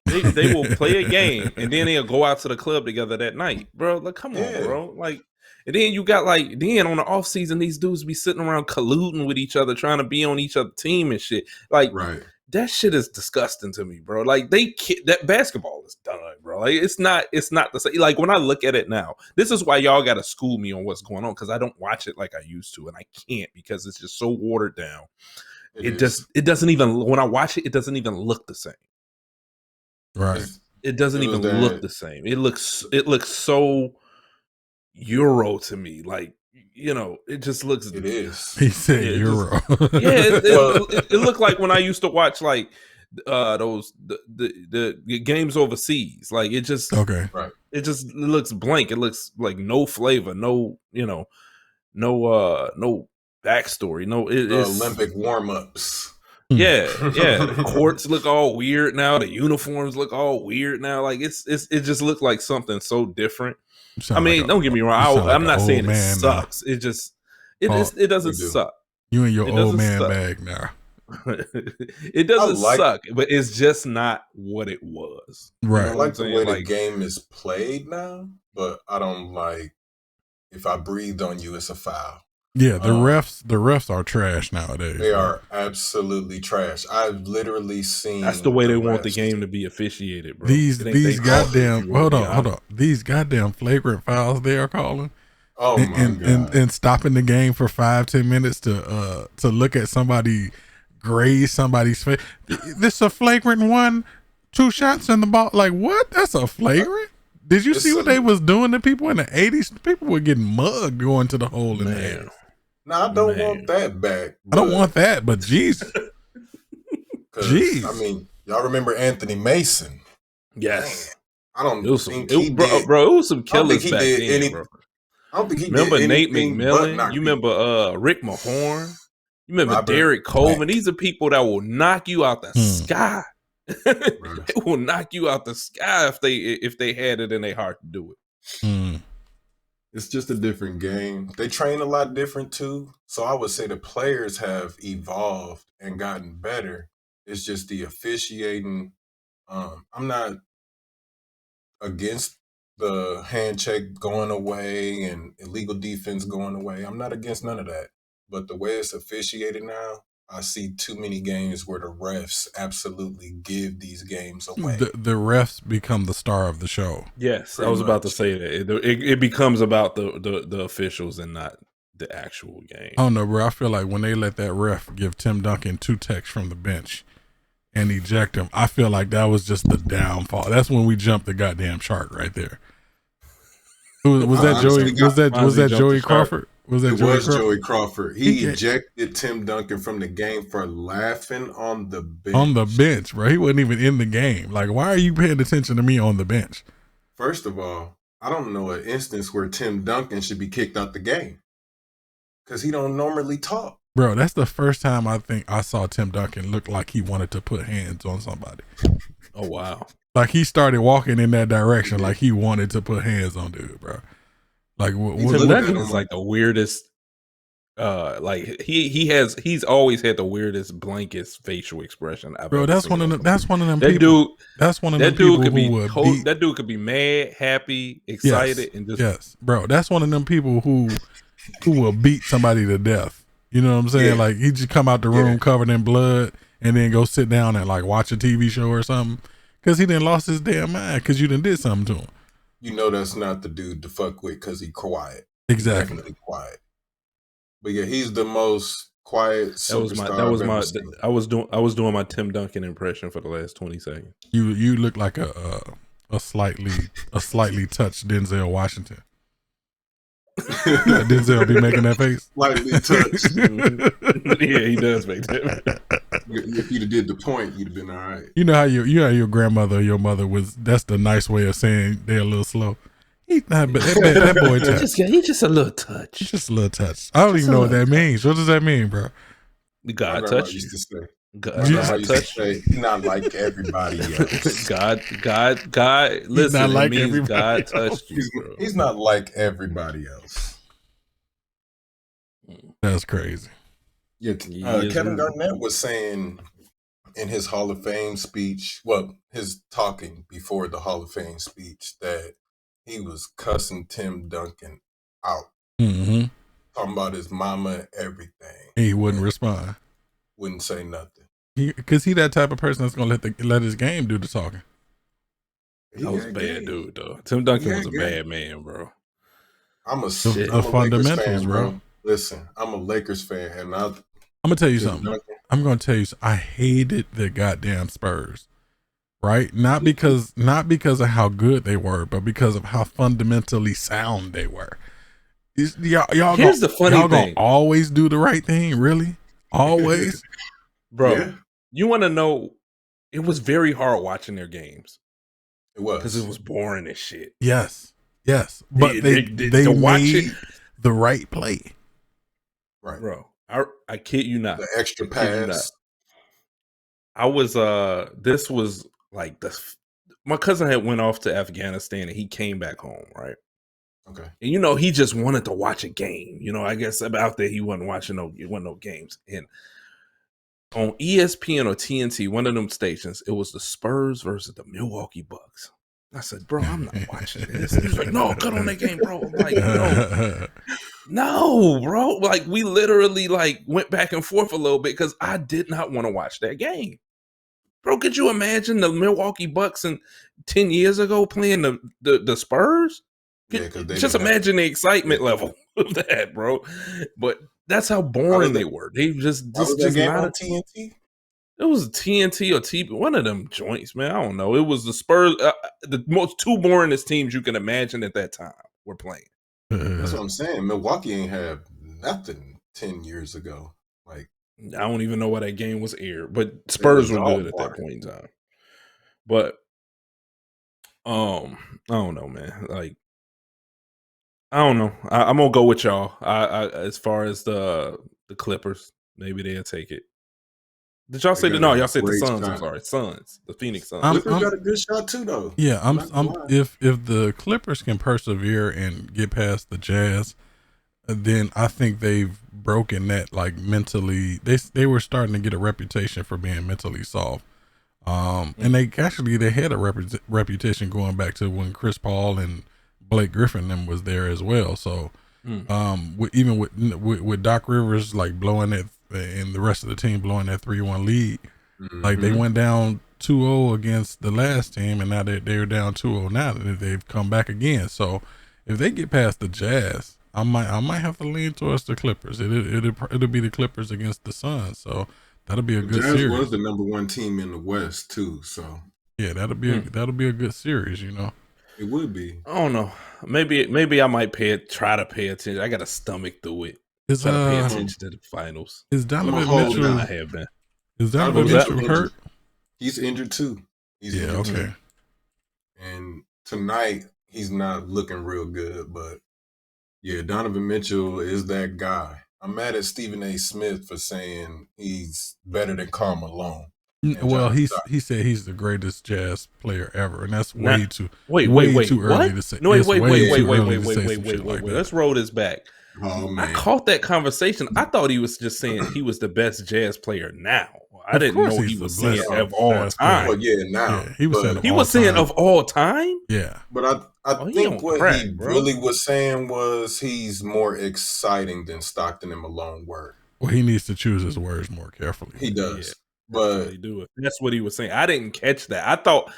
They will play a game and then they'll go out to the club together that night, bro. Like, come on, bro. Like, and then you got then on the off season, these dudes be sitting around colluding with each other, trying to be on each other's team and shit. Like, that shit is disgusting to me, bro. Like, that basketball is done, bro. Like, it's not the same. Like, when I look at it now, this is why y'all got to school me on what's going on, because I don't watch it like I used to, and I can't because it's just so watered down. It doesn't even, when I watch it, it doesn't even look the same. Right. It doesn't even look the same. It looks so Euro to me. Like, it just looks. It is. He said Euro. It looked like when I used to watch like those the games overseas. Like it just It just looks blank. It looks like no flavor, no backstory. No, it's Olympic warm-ups. Yeah. The courts look all weird now. The uniforms look all weird now. Like it just looks like something so different. I mean, don't get me wrong. I'm not saying it sucks. It just it doesn't suck. You in your old man bag now. It doesn't suck, but it's just not what it was. Right. I like the way the game is played now, but I don't like if I breathed on you, it's a foul. Yeah, the refs are trash nowadays. They are absolutely trash. I've literally seen. That's the way they want the game to be officiated, bro. These goddamn hold on. These goddamn flagrant fouls they are calling. Oh my God. And stopping the game for 5-10 minutes to look at somebody graze somebody's face. This a flagrant one. 2 shots in the ball. Like what? That's a flagrant. Did you see what they was doing to people in the 80s? People were getting mugged going to the hole in the head. No, I don't want that back. I don't want that, but Jesus. Jeez. I mean, y'all remember Anthony Mason? Yes. Man, I don't think bro, it was some killers back then, bro. I don't think he remember did Nate anything. McMillan? You remember Rick Mahorn? You remember Derek Coleman? These are people that will knock you out the sky. They will knock you out the sky if they had it in their heart to do it. Mm. It's just a different game. They train a lot different too. So I would say the players have evolved and gotten better. It's just the officiating. I'm not against the hand check going away and illegal defense going away. I'm not against none of that. But the way it's officiated now, I see too many games where the refs absolutely give these games away. The refs become the star of the show. Yes, I Pretty was about to much. say that it becomes about the officials and not the actual game. I don't know, bro. I feel like when they let that ref give Tim Duncan 2 techs from the bench and eject him, I feel like that was just the downfall. That's when we jumped the goddamn shark right there. Was that Joey? Was that Joey Crawford? Was that Joey Crawford? He ejected Tim Duncan from the game for laughing on the bench. On the bench, bro. He wasn't even in the game. Like, why are you paying attention to me on the bench? First of all, I don't know an instance where Tim Duncan should be kicked out the game because he don't normally talk. Bro, that's the first time I think I saw Tim Duncan look like he wanted to put hands on somebody. Oh, wow. Like he started walking in that direction like he wanted to put hands on dude, bro. Like Tim Duncan is like the weirdest. He's always had the weirdest, blankest facial expression I've ever that's seen. one of them. That's one of them. That people, dude. That's one of them people who would beat. That dude could be mad, happy, excited, and just bro. That's one of them people who will beat somebody to death. You know what I'm saying? Yeah. Like he just come out the room covered in blood and then go sit down and like watch a TV show or something because he done lost his damn mind because you done did something to him. You know that's not the dude to fuck with because he quiet. Exactly. Definitely quiet. But yeah, he's the most quiet superstar. I was doing my Tim Duncan impression for the last 20 seconds. You look like a slightly touched Denzel Washington. Denzel be making that face. Slightly touched. Yeah, he does make that. If you'd have did the point, you'd have been all right. You know how your grandmother or your mother was. That's the nice way of saying they're a little slow. He's not, but that boy he's just a little touch. He's just a little touch. I don't even know what that means. What does that mean, bro? God touched you. God touched you. He's not like everybody else. God. Listen, not like it means everybody God touched you. Bro. He's not like everybody else. That's crazy. Yeah, Kevin Garnett was saying in his Hall of Fame speech, his talking before the Hall of Fame speech, that he was cussing Tim Duncan out. Mm-hmm. Talking about his mama and everything. He wouldn't respond. Wouldn't say nothing. Because he that type of person that's going to let his game do the talking. That was a bad dude, though. Tim Duncan was a bad man, bro. I'm a fundamentals, Lakers fan, bro. Listen, I'm a Lakers fan, and I'm going to tell you something. I'm going to tell you something. I hated the goddamn Spurs. Right? Not because of how good they were, but because of how fundamentally sound they were. Y'all Here's the funny thing. Gonna always do the right thing, really? Always? Bro, you want to know, it was very hard watching their games. It was. Because it was boring as shit. Yes. But they made the right play. Right. Bro, I kid you not. The extra pass. I was, this was like my cousin had went off to Afghanistan and he came back home, right? Okay. And he just wanted to watch a game. I guess out there he wasn't watching no games. And on ESPN or TNT, one of them stations, it was the Spurs versus the Milwaukee Bucks. I said, bro, I'm not watching this. He's like, no, cut on that game, bro. I'm like, no, bro. Like, we literally went back and forth a little bit because I did not want to watch that game. Bro, could you imagine the Milwaukee Bucks 10 years ago playing the Spurs? Yeah, just imagine the excitement level of that, bro. But that's how boring they were. They just game not on TNT. It was TNT or TV, one of them joints, man. I don't know. It was the Spurs, the most two boringest teams you can imagine at that time were playing. That's what I'm saying. Milwaukee ain't have nothing 10 years ago. Like, I don't even know why that game was aired, but Spurs were good at that point in time. But I don't know, man. Like, I don't know. I'm gonna go with y'all. I as far as the Clippers, maybe they'll take it. Did y'all say They the got no? a Y'all said the great Suns. I'm shot. sorry, Suns. The Phoenix Suns. Clippers got a good shot too, though. Yeah, Not gonna lie. if the Clippers can persevere and get past the Jazz, then I think they've broken that, like, mentally. They were starting to get a reputation for being mentally soft. And they had a reputation going back to when Chris Paul and Blake Griffin them was there as well. So with Doc Rivers like blowing that and the rest of the team blowing that 3-1 lead, like they went down 2-0 against the last team, and now they're down 2-0 now. They've come back again. So if they get past the Jazz, I might have to lean towards the Clippers. It'll be the Clippers against the Suns. So that'll be a good Jazz series. was the number one team in the West too. So yeah, that'll be a good series. You know, it would be. I don't know. Maybe I might try to pay attention. I got to stomach through it. Try to pay attention to the finals. Is Donovan hold Mitchell? down. I have been. Is Donovan Mitchell hurt? He's injured too. He's injured okay. too. And tonight he's not looking real good, but yeah, Donovan Mitchell is that guy. I'm mad at Stephen A. Smith for saying he's better than Karl Malone. Well, he said he's the greatest Jazz player ever, and that's way too wait, too early to say. No, wait. Like Let's roll this back. Oh man, I caught that conversation. I thought he was just saying he was the best Jazz player now. I didn't know he was saying of all time. Well, yeah, now he was saying of all time. Yeah, but I think what he really was saying was he's more exciting than Stockton and Malone were. Well, he needs to choose his words more carefully. He does. Yeah, but that's what he was saying. I didn't catch that. I thought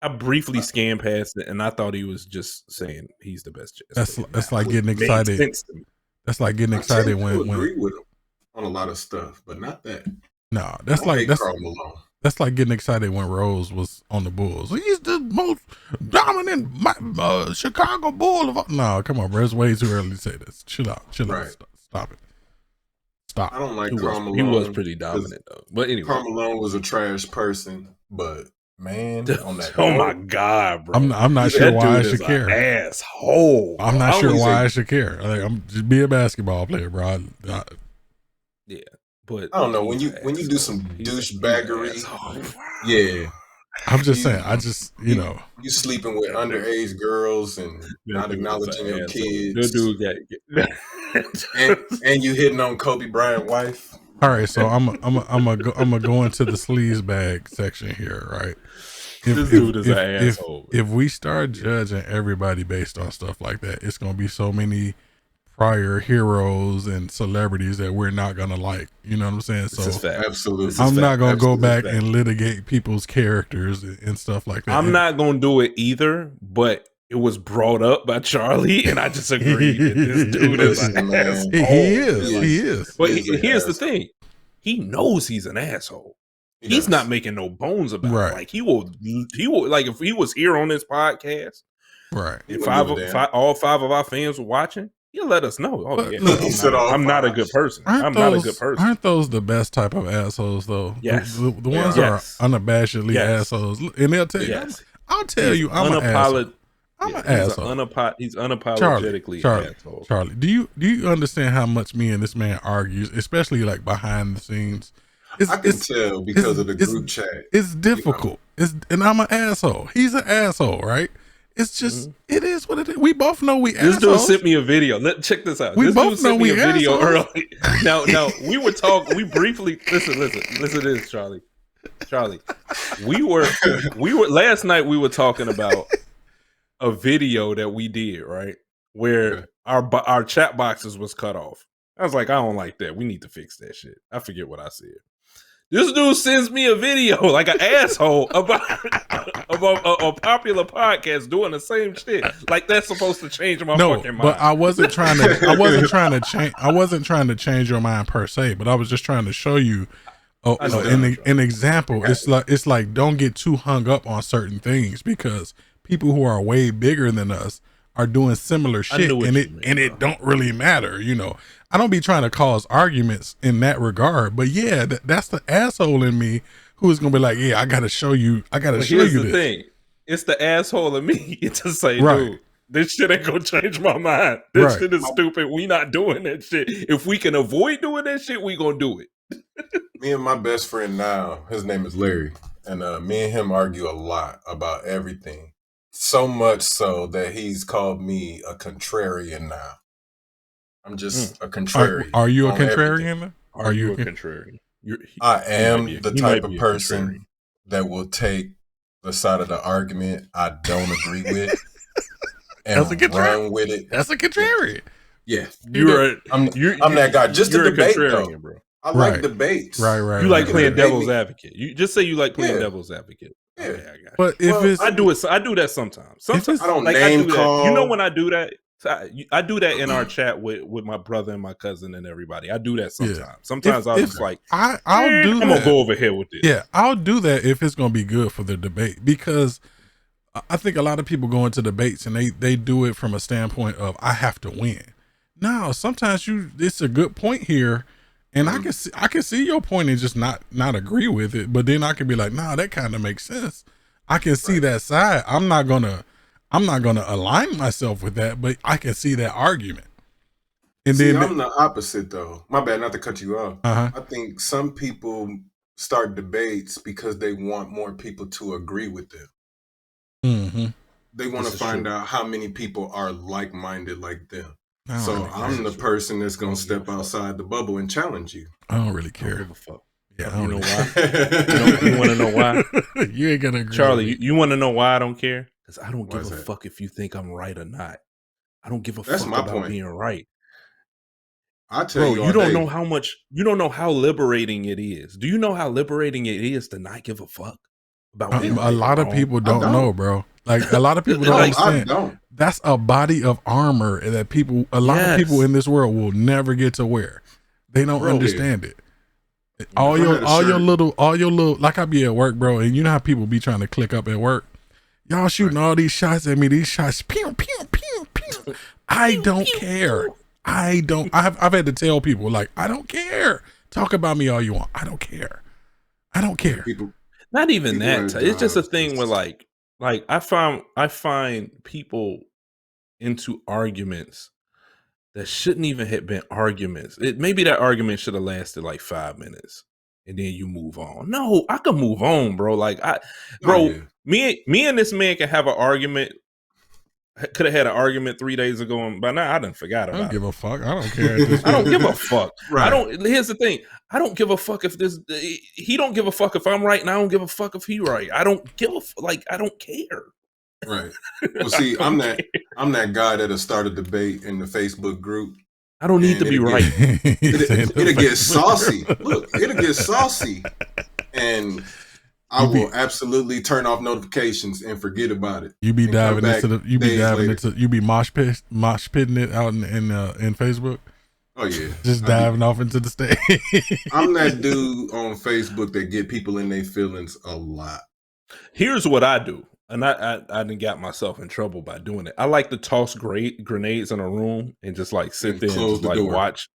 I briefly scanned past it, and I thought he was just saying he's the best Jazz player. That's like getting excited. That's like getting excited when agree with him on a lot of stuff, but not that. No, that's like getting excited when Rose was on the Bulls. He's the most dominant Chicago Bull of. No, come on, bro. It's way too early to say this. Chill out. Stop it. Stop. I don't like Karl Malone. He was pretty dominant though. But anyway, Karl Malone was a trash person, but man, on that my God, bro. I'm not sure why I should care. Asshole. I'm not sure why I should care. Like, I'm just be a basketball player, bro. Yeah. But I don't know when you do some douchebaggery. Yeah, I'm just saying. I just you sleeping with underage girls and not acknowledging your kids. and you hitting on Kobe Bryant wife. All right, so I'm gonna go into the sleaze bag section here, right? This dude is an asshole. If we start judging everybody based on stuff like that, it's gonna be so many prior heroes and celebrities that we're not gonna like. You know what I'm saying? So absolutely, I'm not gonna go back and litigate people's characters and stuff like that. I'm not gonna do it either, but it was brought up by Charlie, and I just agreed that this dude is an asshole. He is. But here's the thing: he knows he's an asshole. He's not making no bones about it. Like he will like if he was here on this podcast, right? If all five of our fans were watching, he'll let us know. Oh yeah, I'm not a good person. I'm not a good person. Aren't those the best type of assholes though? Yes, the ones that are unabashedly assholes, and they'll tell you. I'll tell you, I'm an asshole. I'm an asshole. He's unapologetically an asshole. Charlie, do you understand how much me and this man argues, especially like behind the scenes? I can tell because of the group chat. It's difficult. And I'm an asshole. He's an asshole, right? It's just it is what it is. We both know we assholes. This dude sent me a video. Check this out. We both know we assholes. Video early. Now we were talking. We briefly listen to this, Charlie. We were last night. We were talking about a video that we did, right? Where our chat boxes was cut off. I was like, I don't like that. We need to fix that shit. I forget what I said. This dude sends me a video like an asshole about a popular podcast doing the same shit. Like that's supposed to change my fucking mind. But I wasn't trying to change your mind per se, but I was just trying to show you an example. It's like don't get too hung up on certain things because people who are way bigger than us are doing similar shit and it don't really matter, I don't be trying to cause arguments in that regard, but yeah, that's the asshole in me who is gonna be like, yeah, I gotta show you this. Here's the thing. It's the asshole in me to say, dude, this shit ain't gonna change my mind. This shit is stupid. We not doing that shit. If we can avoid doing that shit, we gonna do it. Me and my best friend now, his name is Larry, and me and him argue a lot about everything. So much so that he's called me a contrarian now. I'm just a contrarian. Are you a on everything. contrarian? Are you a contrarian? I am the type of contrarian. person that will take the side of the argument I don't agree with and run with it. That's a contrarian. Yeah, I'm that guy. Just a debate, though. Bro. I like debates. Right. You like playing devil's advocate. You just say you like playing devil's advocate. Yeah. Okay, I got you. But if I do that sometimes. Sometimes I don't like, name I do call. That. You know when I do that? I do that in our chat with my brother and my cousin and everybody. I do that sometimes. Yeah. Sometimes I'll just like, I'll do that. I'm gonna go over here with this. Yeah, I'll do that if it's gonna be good for the debate, because I think a lot of people go into debates and they do it from a standpoint of I have to win. No, sometimes it's a good point here, and I can see your point and just not agree with it, but then I can be like, nah, that kind of makes sense. I can see that side. I'm not gonna align myself with that, but I can see that argument. And see, then I'm the opposite though. My bad, not to cut you off. Uh-huh. I think some people start debates because they want more people to agree with them. Mm-hmm. They want to find out how many people are like-minded like them. So really I'm the person that's gonna step outside the bubble and challenge you. I don't really care. I don't give a fuck. Yeah, I you don't know really why? You want to know why? You ain't gonna agree, Charlie. You want to know why I don't care? Because I don't Why give is a that? fuck if you think I'm right or not. I don't give a That's fuck my about point. being right. I tell Bro, you, you don't day. know how much. You don't know how liberating it is. Do you know how liberating it is to not give a fuck about being right? A lot of people don't know, bro. Like a lot of people don't understand. I don't. That's a body of armor that a lot of people in this world will never get to wear. They don't understand it. All your little, like I be at work, bro, and you know how people be trying to click up at work. Y'all shooting all these shots at me. These shots, pew, pew, pew, pew. I don't care. I've had to tell people, like, I don't care. Talk about me all you want. I don't care. Not even that. It's just a thing where like I find people into arguments that shouldn't even have been arguments. Maybe that argument should have lasted like 5 minutes and then you move on. No, I can move on, bro. Like me and this man can have an argument. Could have had an argument 3 days ago, and by now I done forgot about it. I don't give a fuck. I don't care. I don't give a fuck. Right. Here's the thing. I don't give a fuck if he don't give a fuck if I'm right, and I don't give a fuck if he right. I don't give a I don't care. Right. Well, see, I'm that guy that'll start a debate in the Facebook group. I don't need to be right. It'll get saucy. Look, it'll get saucy, and I will absolutely turn off notifications and forget about it. You be diving into you be mosh pitting it out in Facebook. Oh yeah, just diving off into the stage. I'm that dude on Facebook that get people in their feelings a lot. Here's what I do, and I done got myself in trouble by doing it. I like to toss grenades in a room and just like sit there and just like watch.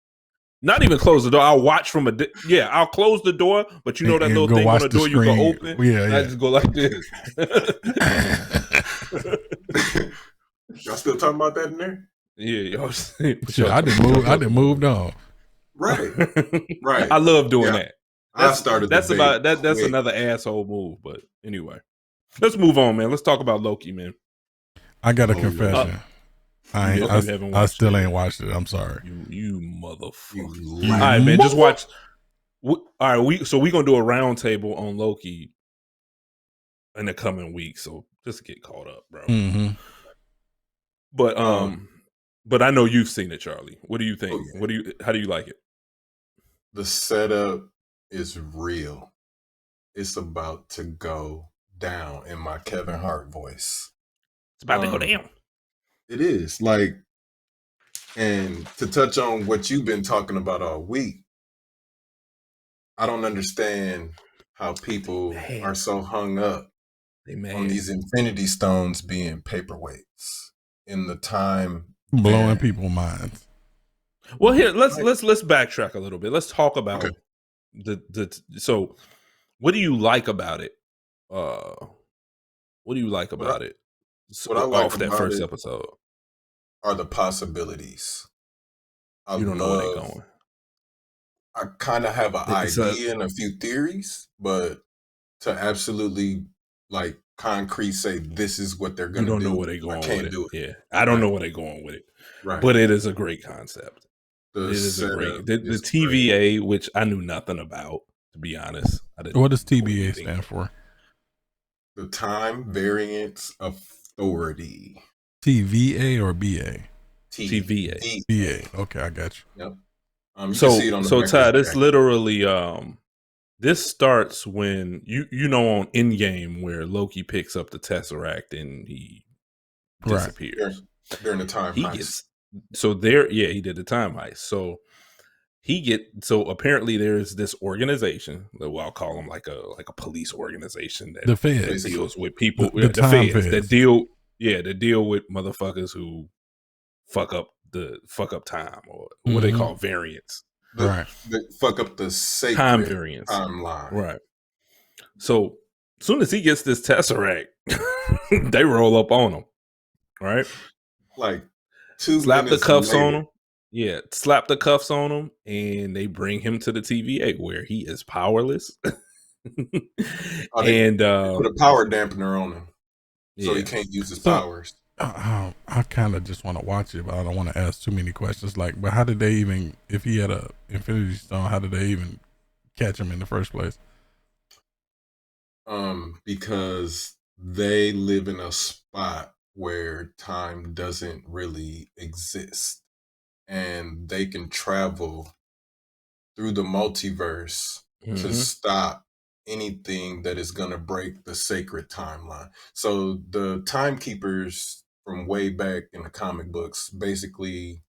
Not even close the door. I'll watch from I'll close the door, but you know that little thing on the door you can open? Yeah. I just go like this. Y'all still talking about that in there? Yeah, y'all. Shit, I didn't moved on. Right. Right. I love doing that. I started that's another asshole move, but anyway. Let's move on, man. Let's talk about Loki, man. I got a confession. I still ain't watched it. I'm sorry. You motherfucker. All right, man. Just watch. All right, we're gonna do a round table on Loki in the coming week. So just get caught up, bro. Mm-hmm. But I know you've seen it, Charlie. What do you think? How do you like it? The setup is real. It's about to go down in my Kevin Hart voice. It's about to go down. It is and to touch on what you've been talking about all week, I don't understand how people are so hung up on these Infinity Stones being paperweights in the time blowing people's minds. Well, here let's backtrack a little bit. Let's talk about so what do you like about it? What do you like about it? What I like off that first episode are the possibilities. You don't know where they're going. I kind of have an It's a- idea and a few theories, but to absolutely like concrete say this is what they're you gonna don't know do, where they're I going with can't it. do it. Yeah, I don't Right. know where they're going with it, Right. but it is a great concept. The It is a setup great the is TVA, which I knew nothing about, to be honest. I didn't. What does know TBA anything. stand for? the Time Variance Authority. TVA or BA? TVA. BA. Okay, I got you. Yep. You can see it on the So back of Ty, his this jacket. literally this starts when you know on Endgame where Loki picks up the Tesseract and he Right. disappears. during the time He heist. gets he did the time heist. So apparently there's this organization that I'll call them like a police organization that The Feds. deals with people, The the time feds feds. that deal with motherfuckers who fuck up time, or what they call variants. Right. The fuck up the sacred Time variance. timeline. Right. So as soon as he gets this Tesseract, they roll up on him. Right. Like 2 Slap the minutes cuffs later, on him. Yeah, slap the cuffs on him, and they bring him to the TVA where he is powerless. they and put a power dampener on him, so yeah. he can't use his So- powers. I kind of just want to watch it, but I don't want to ask too many questions. Like, but how did they even, if he had a Infinity Stone, how did they even catch him in the first place? Because they live in a spot where time doesn't really exist, and they can travel through the multiverse to Mhm. stop anything that is going to break the sacred timeline. So the timekeepers from way back in the comic books basically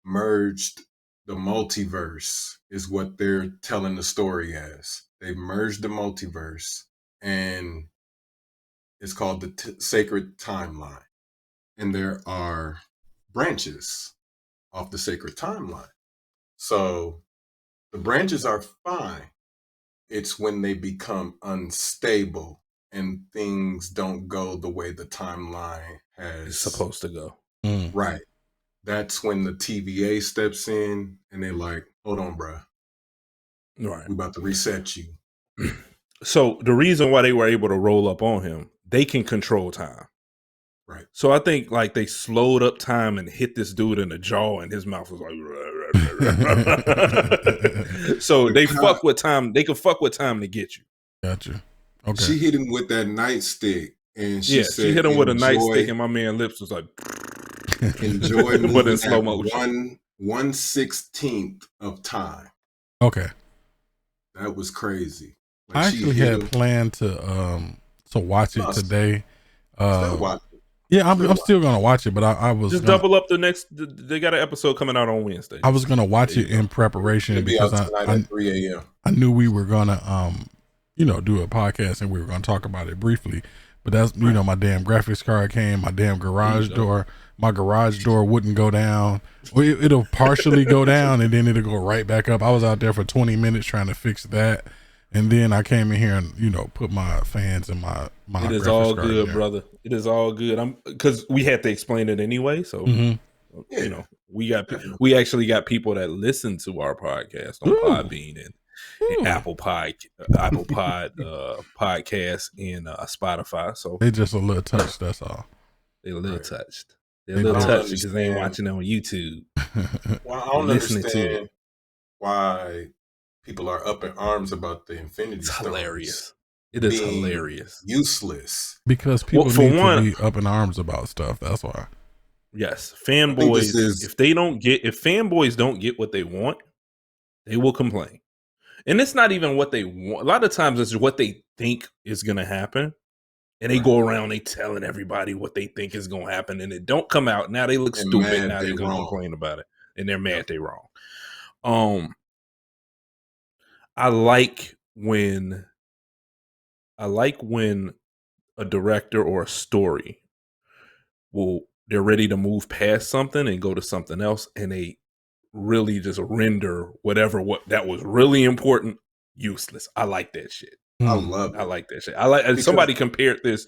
merged the multiverse, is what they're telling the story as. They merged the multiverse, and it's called the sacred timeline. And there are branches off the sacred timeline. So the branches are fine. It's when they become unstable and things don't go the way the timeline has It's supposed to go. Right. That's when the TVA steps in and they're like, hold on, bruh. Right. We about to reset you. So the reason why they were able to roll up on him, they can control time. Right. So I think like they slowed up time and hit this dude in the jaw, and his mouth was like. So they fuck with time. They can fuck with time to get you. Gotcha. Okay. She hit him with that nightstick, and she said, she hit him with a "Enjoy- nightstick, and my man lips was like, enjoy but in moving slow at motion. 1/16 of time." Okay. That was crazy. Like, I she actually hit had him. planned to watch it today. Still watch it. Yeah, I'm still gonna watch it, but I was just gonna, double up the next. They got an episode coming out on Wednesday. I was gonna watch There it you go. in preparation It'll be because out tonight at 3 a.m. I knew we were gonna do a podcast and we were gonna talk about it briefly. But that's my damn graphics card came, my damn garage door. My garage door wouldn't go down. It'll partially go down and then it'll go right back up. I was out there for 20 minutes trying to fix that. And then I came in here and put my fans and my It is graphics all card good, in there. brother. It is all good. Because we had to explain it anyway. So Mhm. we actually got people that listen to our podcast on Ooh. Podbean and Ooh. Apple Pod podcast and Spotify. So They just a little touched, that's all. they're a little Right. touched. They're a They little don't touched because they ain't understand. watching on YouTube. Well, I don't Listening to understand why people are up in arms about the Infinity It's Stones hilarious. It is being hilarious. useless. Because people for need one- to be up in arms about stuff. That's why. Yes, think fanboys. this is- If fanboys don't get what they want, they will complain. And it's not even what they want. A lot of times, it's what they think is going to happen, and they Right. go around they telling everybody what they think is going to happen, and it don't come out. Now they look And stupid. mad Now they they're going to wrong. complain about it, and they're mad they wrong. I like when a director or a story they're ready to move past something and go to something else, and they really just render what that was really important useless. I like that shit. I love it. I like that shit. And somebody compared this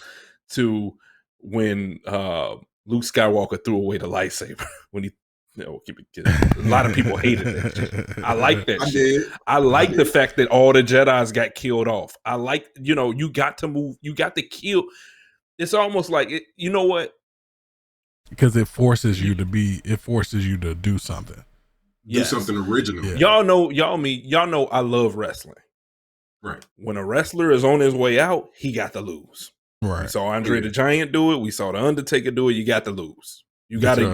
to when Luke Skywalker threw away the lightsaber when he A lot of people hated that shit. I like that I shit. did. I like the fact that all the Jedis got killed off. I like, you got to move, you got to kill. It's almost like you know what? Because it forces you to do something. Do something original. Yeah. Y'all know I love wrestling. Right. When a wrestler is on his way out, he got to lose. Right. We saw Andre the Giant do it. We saw the Undertaker do it. You got to lose. You got to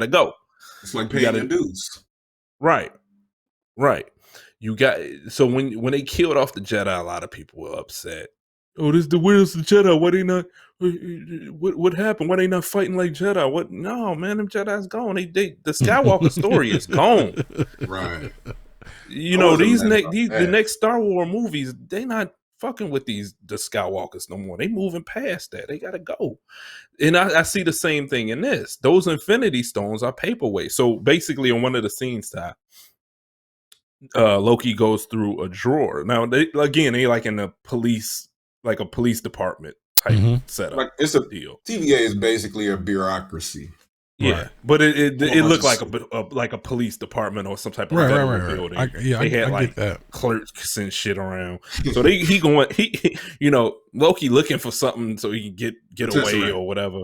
go. It's like paying your dues. Right. So when they killed off the Jedi, a lot of people were upset. Oh, where's the Jedi? Why they not? What happened? Why they not fighting like Jedi? What? No, man, them Jedi's gone. The Skywalker story is gone. Right. The next Star Wars movies, they not fucking with the Skywalkers no more. They moving past that. They gotta go. And I see the same thing in this. Those Infinity Stones are paperweight. So basically, on one of the scenes, Loki goes through a drawer. Now they like in a police department type setup. Like it's a deal. TVA is basically a bureaucracy. Yeah, right. But it looked like a police department or some type of federal building. I get that. Clerks and shit around. So Loki looking for something so he can get away or whatever.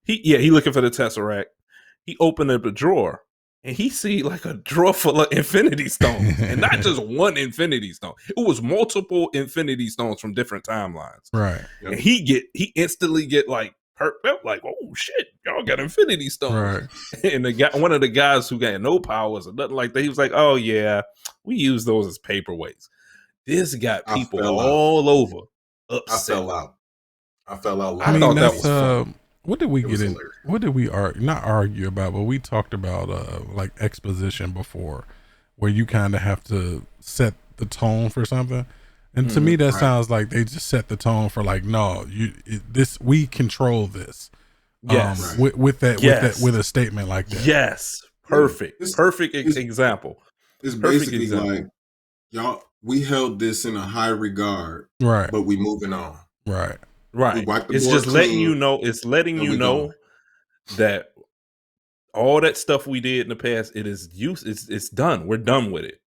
He looking for the Tesseract. He opened up a drawer and he see like a drawer full of Infinity Stones, and not just one Infinity Stone. It was multiple Infinity Stones from different timelines. Right. And he instantly get like perked up, like, oh shit, y'all got Infinity Stones. Right. And one of the guys who got no powers or nothing like that, he was like, oh yeah, we use those as paperweights. This got people all over upset. I fell out. I thought that was fun. What did we get in? What did we not argue about, but we talked about like exposition before, where you kind of have to set the tone for something. And to me, that sounds like they just set the tone for like, no, we control this. Yes. With a statement like that. Yes. Perfect. Perfect example. It's basically like, y'all, we held this in a high regard, right? But we moving on, right? Right. It's just letting you know. It's letting you know that all that stuff we did in the past, it is it's done. We're done with it.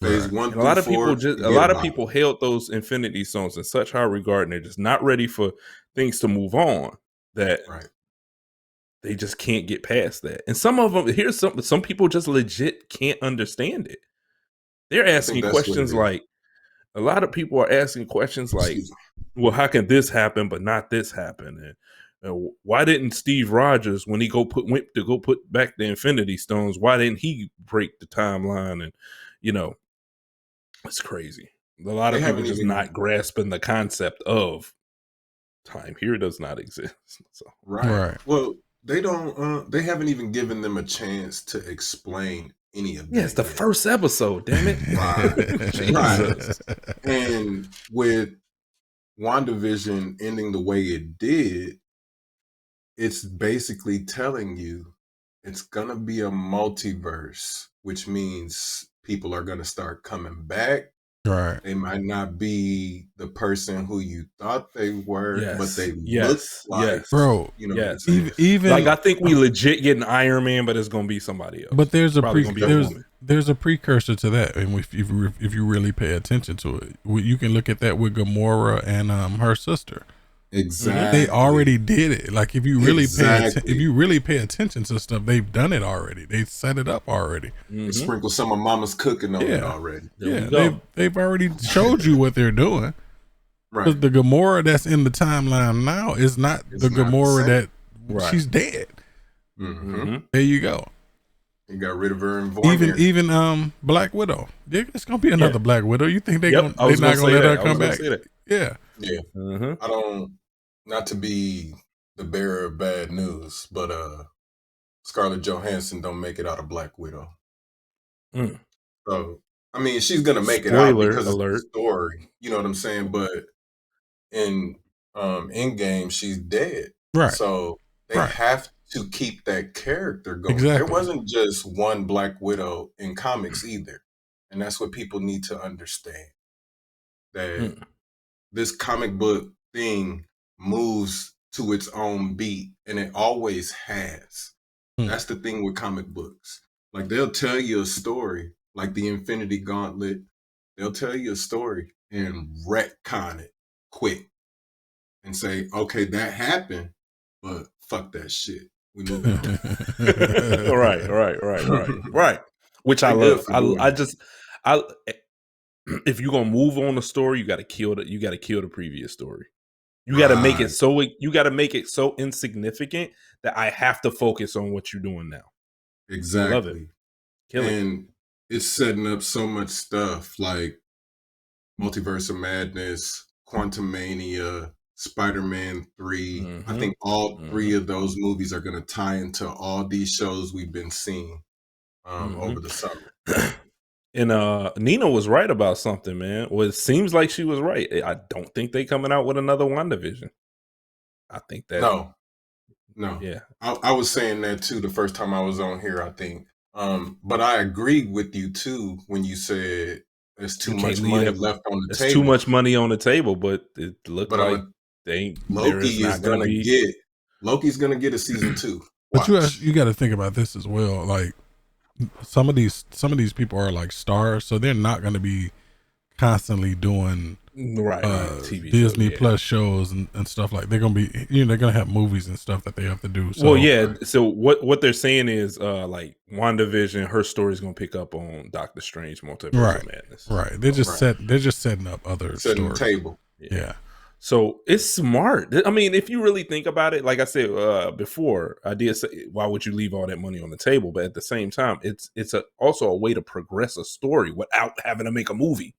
Phase 1 through 4. A lot of people held those Infinity Stones in such high regard, and they're just not ready for things to move on. That they just can't get past that. And some of them, here's something. Some people just legit can't understand it. They're asking questions like, a lot of people are asking questions like, well, how can this happen but not this happen? And why didn't Steve Rogers, when he went to go put back the Infinity Stones, why didn't he break the timeline? And it's crazy. A lot of people just not grasping the concept of time here does not exist. So. Right. Well, they don't. They haven't even given them a chance to explain any of that. Yeah, it's the first episode. Damn it. Right. And with WandaVision ending the way it did, it's basically telling you it's gonna be a multiverse, which means people are gonna start coming back. Right. They might not be the person who you thought they were, but they look like. Bro, even like I think we legit getting Iron Man, but it's gonna be somebody else. But there's a precursor to that, and if you really pay attention to it, you can look at that with Gamora and her sister. Exactly. They already did it. Like if you really pay attention to stuff, they've done it already. They set it up already. Mm-hmm. Sprinkle some of Mama's cooking on it already. They've already showed you what they're doing. Right. Because the Gamora that's in the timeline now is not the Gamora that she's dead. Mm-hmm. There you go. You got rid of her and even Black Widow. It's gonna be another Black Widow. You think they're not gonna let her come back? Yeah. Yeah. Mm-hmm. I don't, not to be the bearer of bad news, but Scarlett Johansson don't make it out of Black Widow. So, I mean, she's going to make it out because of the story. You know what I'm saying? But in Endgame, she's dead. Right. So they have to keep that character going. Exactly. There wasn't just one Black Widow in comics either. And that's what people need to understand. That this comic book thing moves to its own beat, and it always has. That's the thing with comic books. Like they'll tell you a story, like the Infinity Gauntlet. They'll tell you a story and retcon it quick and say, okay, that happened, but fuck that shit. We moving on. Right. Which I They good love. for doing I if you're gonna move on the story, you gotta kill the previous story. You gotta make it so insignificant that I have to focus on what you're doing now. Exactly. I love it. Kill it. And it's setting up so much stuff like Multiverse of Madness, Quantumania, Spider-Man 3. I think all three of those movies are going to tie into all these shows we've been seeing over the summer. And Nina was right about something, man. Well, it seems like she was right. I don't think they coming out with another WandaVision. I think that No. Yeah. I was saying that too the first time I was on here, I think. But I agree with you too when you said there's too much money left on the table. There's too much money on the table, but it looks like Loki's gonna get a season 2. But you got to think about this as well. Like some of these people are like stars, so they're not going to be constantly doing TV Disney Plus shows and stuff like. They're gonna be, they're gonna have movies and stuff that they have to do. So. Well, yeah. So what they're saying is like WandaVision, her story's gonna pick up on Doctor Strange Multiverse of Madness. Right. They're just setting up other setting stories. Table. Yeah. So it's smart. I mean, if you really think about it, like I said before, I did say, why would you leave all that money on the table? But at the same time, it's also a way to progress a story without having to make a movie.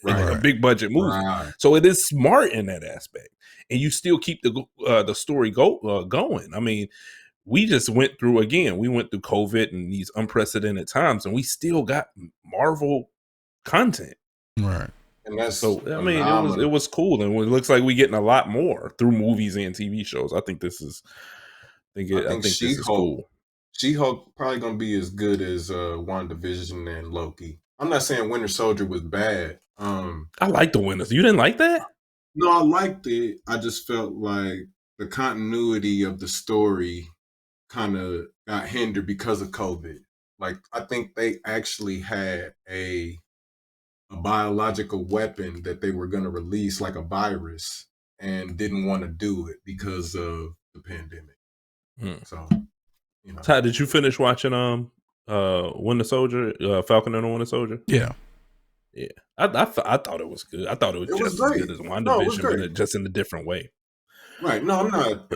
A big budget movie, so it is smart in that aspect, and you still keep the story going. I mean, we just went through COVID and these unprecedented times, and we still got Marvel content, right? And that's so. I mean, it was cool, and it looks like we're getting a lot more through movies and TV shows. I think this is, I think this is cool. She-Hulk probably gonna be as good as WandaVision and Loki. I'm not saying Winter Soldier was bad. I like the Winters. You didn't like that? No, I liked it. I just felt like the continuity of the story kind of got hindered because of COVID. Like, I think they actually had a biological weapon that they were going to release, like a virus, and didn't want to do it because of the pandemic. So, Ty, did you finish watching Winter Soldier, Falcon and the Winter Soldier? Yeah. Yeah, I thought it was good. I thought it was just as good as WandaVision, but just in a different way. Right. No, I'm not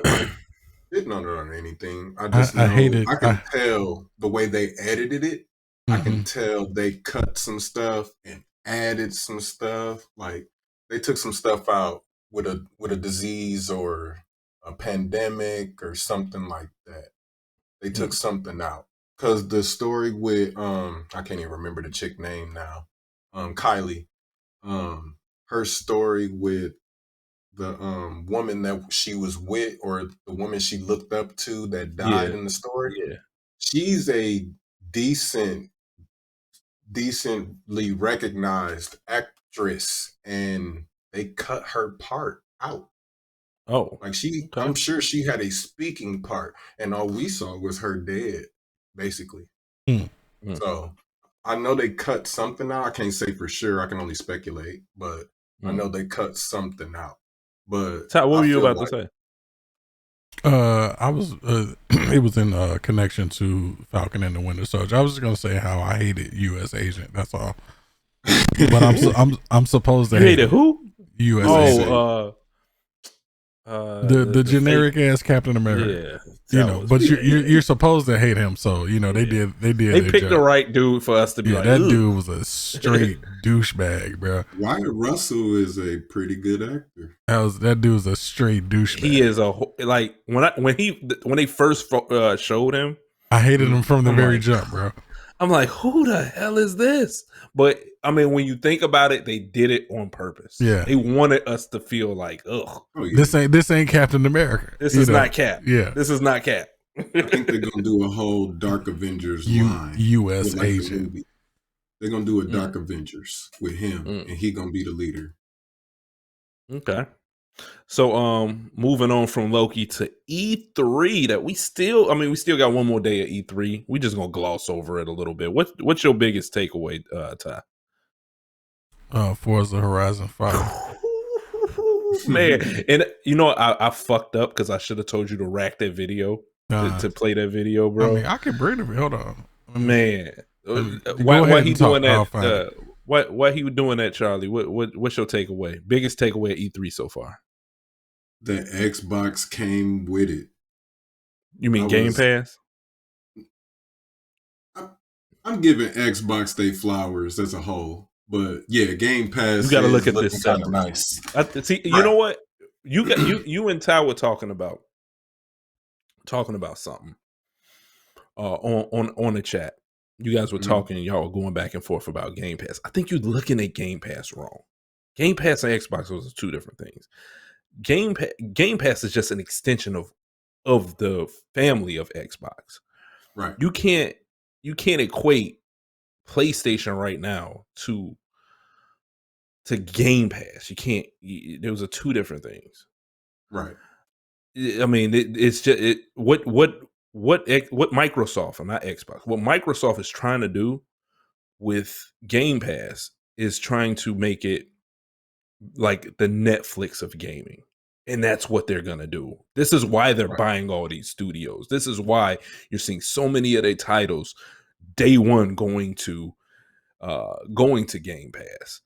hitting on it on anything. I just I hate it. I can tell the way they edited it. I can tell they cut some stuff and added some stuff. Like they took some stuff out with a disease or a pandemic or something like that. They took something out because the story with I can't even remember the chick name now. Kylie, her story with the woman that she was with, or the woman she looked up to that died in the story. Yeah, she's a decently recognized actress, and they cut her part out. Oh, like I'm sure she had a speaking part, and all we saw was her dead, basically. So. I know they cut something out. I can't say for sure. I can only speculate, but I know they cut something out. But Ty, what were you about to say? I was. It was in connection to Falcon and the Winter Soldier. I was just gonna say how I hated U.S. Agent. That's all. But I'm supposed to hate who? U.S. Agent. The generic ass Captain America. Yeah, but you're supposed to hate him, so they picked the right dude for us to be like. That dude was a straight douchebag, bro. Wyatt Russell is a pretty good actor. That dude's a straight douchebag. He is when they first showed him, I hated him from the very jump, bro. I'm like, who the hell is this? But I mean, when you think about it, they did it on purpose. Yeah, they wanted us to feel like, ugh, this ain't Captain America. This is not Cap. Yeah, this is not Cap. I think they're gonna do a whole Dark Avengers line. U.S. Agent. They're gonna do a Dark Avengers with him, and he gonna be the leader. Okay. So moving on from Loki to E3 that we still got one more day at E3. We just gonna gloss over it a little bit. What's your biggest takeaway, Ty? Forza Horizon 5. Man, and you know I fucked up because I should have told you to rack that video to play that video, bro. I mean, I can bring it. Hold on, man. Why he doing that? Why he doing that, Charlie? What's your takeaway? Biggest takeaway at E3 so far? The Xbox came with it. You mean Game Pass? I'm giving Xbox they flowers as a whole, but yeah, Game Pass. You got to look at this kind of nice. See, you know what? You and Ty were talking about something on the chat. You guys were talking and y'all were going back and forth about Game Pass. I think you're looking at Game Pass wrong. Game Pass and Xbox are two different things. Game Pass is just an extension of the family of Xbox. Right. You can't equate PlayStation right now to Game Pass. You can't. Those are two different things. Right. I mean, it's just what Microsoft, and not Xbox, what Microsoft is trying to do with Game Pass is trying to make it like the Netflix of gaming. And that's what they're going to do. This is why they're buying all these studios. This is why you're seeing so many of their titles day one going to Game Pass.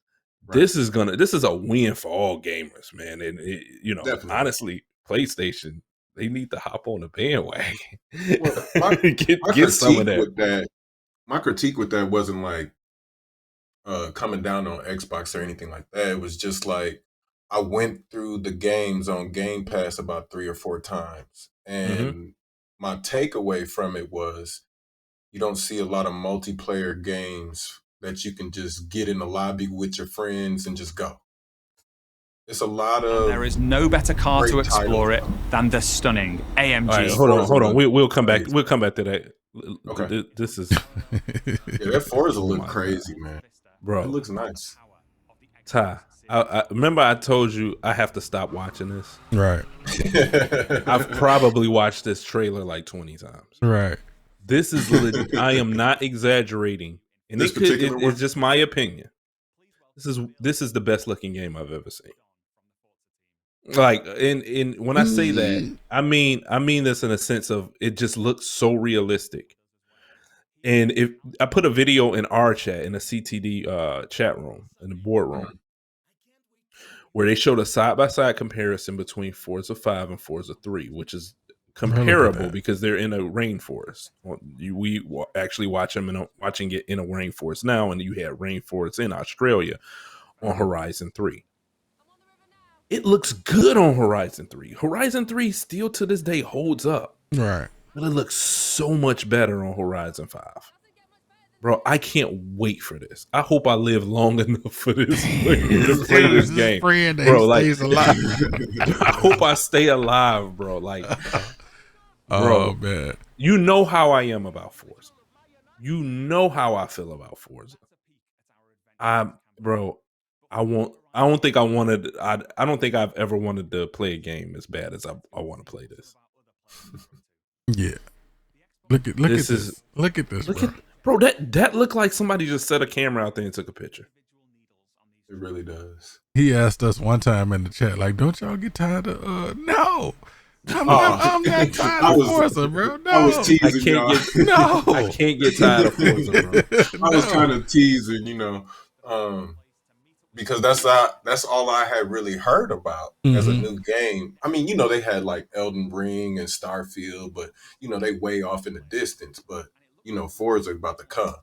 Right. This is a win for all gamers, man. And definitely. Honestly, PlayStation, they need to hop on the bandwagon. Well, get some of that. My critique with that wasn't like coming down on Xbox or anything like that. It was just like I went through the games on Game Pass about 3 or 4 times. And my takeaway from it was you don't see a lot of multiplayer games that you can just get in the lobby with your friends and just go. It's a lot of. There is no better car to explore it than the stunning AMG. Right, hold on. We'll come back. We'll come back to that. Okay. This is. Yeah, that Forza look crazy, man. Bro, it looks nice. Ty, I remember I told you I have to stop watching this. Right. I've probably watched this trailer like 20 times. Right. This is legit. I am not exaggerating, and it's just my opinion. This is the best looking game I've ever seen. Like, in when I say that, I mean this in a sense of it just looks so realistic. And if I put a video in our chat, in a CTD chat room, in the boardroom, where they showed a side-by-side comparison between Forza 5 and Forza 3, which is comparable because they're in a rainforest. We actually watching it in a rainforest now, and you had rainforests in Australia on Horizon 3. It looks good on Horizon 3. Horizon 3 still to this day holds up. Right. But it looks so much better on Horizon 5. Bro, I can't wait for this. I hope I live long enough for this to play this game. Bro, like, alive. I hope I stay alive, bro. Like, bro, man. You know how I am about Forza. You know how I feel about Forza. I don't think I've ever wanted to play a game as bad as I want to play this. Yeah. Look at this. Look at this, bro. Bro, that looked like somebody just set a camera out there and took a picture. It really does. He asked us one time in the chat, like, don't y'all get tired of no. I'm not tired of Forza, bro. No. I was teasing I can't get tired of Forza, bro. I was kind of teasing, because that's all I had really heard about as a new game. I mean, they had like Elden Ring and Starfield, but they way off in the distance. But Forza about to come.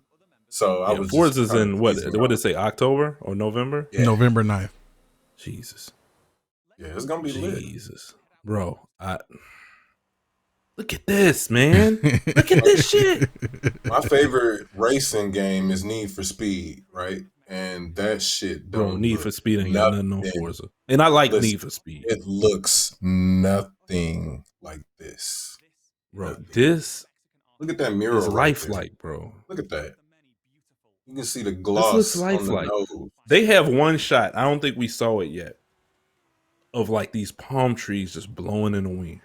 So I was. Forza's in what did it say? October or November? Yeah. November 9th. Jesus. Yeah, it's gonna be lit. Jesus, bro. Look at this, man. Look at this shit. My favorite racing game is Need for Speed, right? And that shit don't. Bro, Need for Speed ain't got nothing on Forza. And I like Need for Speed. It looks nothing like this. Bro, nothing. Look at that mirror. It's lifelike, bro. Look at that. You can see the gloss. This looks lifelike. They have one shot. I don't think we saw it yet. of like these palm trees just blowing in the wind.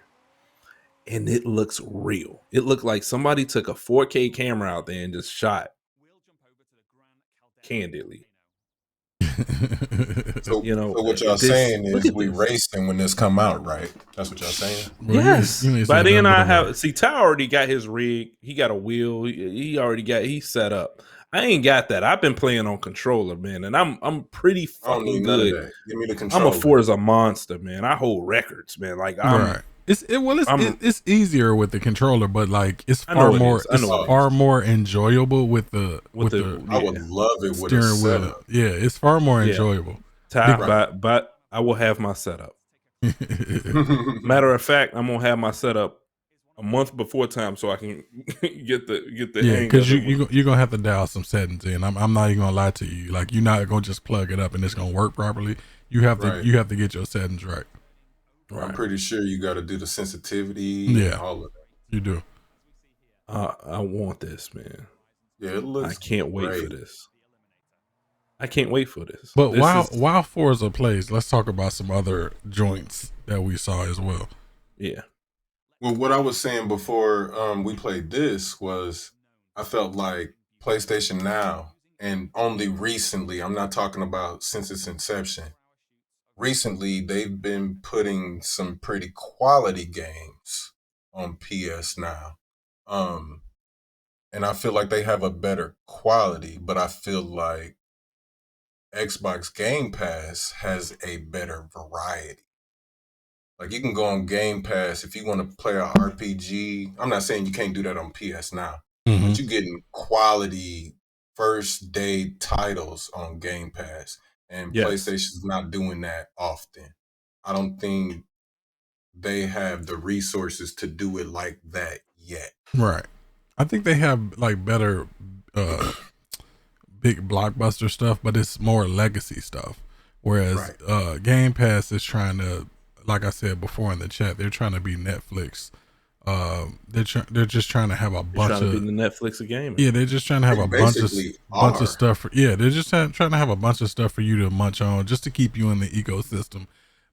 And it looks real. It looked like somebody took a 4K camera out there and just shot candidly. So, You know, so what y'all this, saying look is at we this. racing when this come out, right? That's what y'all saying. Well, Yes. you ain't By said then nothing I but a word. have see Ty already got his rig. He got a wheel. He already got he's set up. I ain't got that. I've been playing on controller, man, and I'm pretty I don't fucking need none of good. that. Give me the I'm controller. a Forza monster, man. I hold records, man. Like Right. It's easier with the controller, but like it's I know far it more is. I know it far is. more enjoyable with the I would love it with a steering wheel. setup. Yeah, it's far more Yeah. enjoyable. Ty, Right. but I will have my setup. Matter of fact, I'm gonna have my setup a month before time so I can get the Yeah, hang because of it. you're gonna have to dial some settings in. I'm not even gonna lie to you. Like you're not gonna just plug it up and it's gonna work properly. You have Right. to get your settings right. I'm pretty sure you got to do the sensitivity. Yeah. And all of that. You do. I want this, man. Yeah, it looks. I can't wait for great. this. I can't wait for this. But This while Forza plays, let's talk about some other joints that we saw as well. yeah. Well, what I was saying before we played this was I felt like PlayStation Now, and only recently, I'm not talking about since its inception, recently they've been putting some pretty quality games on PS Now. And I feel like they have a better quality, but I feel like Xbox Game Pass has a better variety. Like you can go on Game Pass if you want to play a RPG. I'm not saying you can't do that on PS Now, but you're getting quality first day titles on Game Pass, and Yes. PlayStation's not doing that often. I don't think they have the resources to do it like that yet. Right. I think they have like better big blockbuster stuff, but it's more legacy stuff. Whereas Game Pass is trying to, like I said before in the chat, they're trying to be Netflix. They're just trying to have a bunch of be the Netflix of gaming. Yeah, they're just trying to have They a bunch basically of are. stuff. They're just trying to have a bunch of stuff for you to munch on, just to keep you in the ecosystem.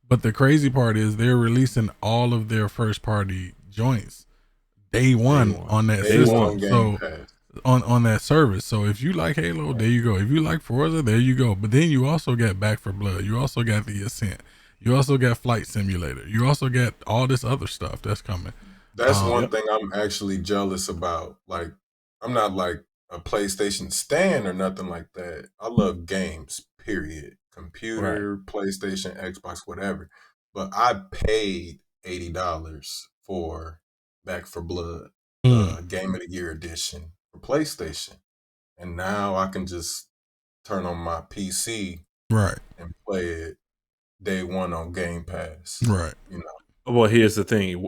But the crazy part is they're releasing all of their first party joints day one on that Day system. one on Game Pass. On that service. So if you like Halo, there you go. If you like Forza, there you go. But then you also got Back for Blood. You also got The Ascent. You also got Flight Simulator. You also got all this other stuff that's coming. That's one thing I'm actually jealous about. Like, I'm not like a PlayStation stan or nothing like that. I love games, period. Computer, PlayStation, Xbox, whatever. But I paid $80 for Back for Blood, Game of the Year edition for PlayStation. And now I can just turn on my PC and play it day one on Game Pass. Right. You know. Well, here's the thing.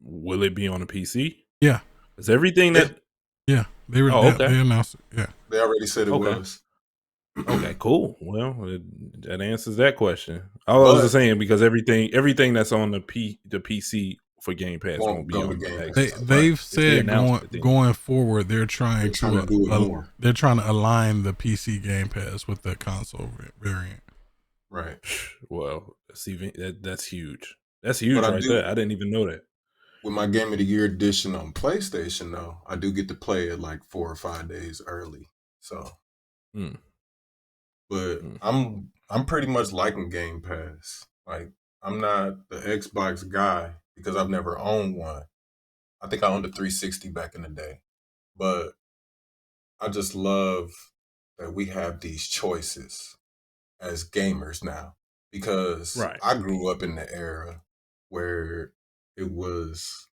Will it be on a PC? Yeah. Is everything that... Yeah. They announced it. Yeah. They already said it was. Okay, cool. Well, that answers that question. All I was just saying, because everything that's on the PC for Game Pass won't be on Game Pass. They've said going forward, they're trying to do it more. They're trying to align the PC Game Pass with the console variant. Right. Well, that's huge. That's huge there. I didn't even know that. With my Game of the Year edition on PlayStation, though, I do get to play it like 4 or 5 days early. So, but I'm pretty much liking Game Pass. Like, I'm not the Xbox guy because I've never owned one. I think I owned a 360 back in the day, but I just love that we have these choices as gamers now, because I grew up in the era where it was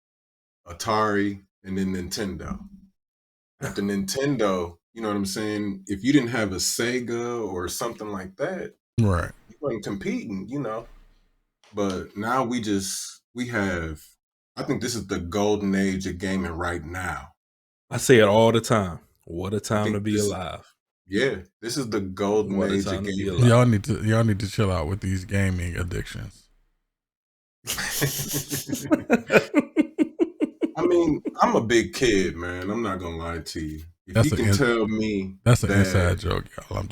Atari and then Nintendo. After Nintendo, you know what I'm saying? If you didn't have a Sega or something like that, right, you weren't competing, you know. But now we have, I think this is the golden age of gaming right now. I say it all the time. What a time to be alive. Yeah, this is the golden age of gaming. Y'all need to chill out with these gaming addictions. I mean, I'm a big kid, man. I'm not gonna lie to you. If you can tell me that's an inside joke, y'all.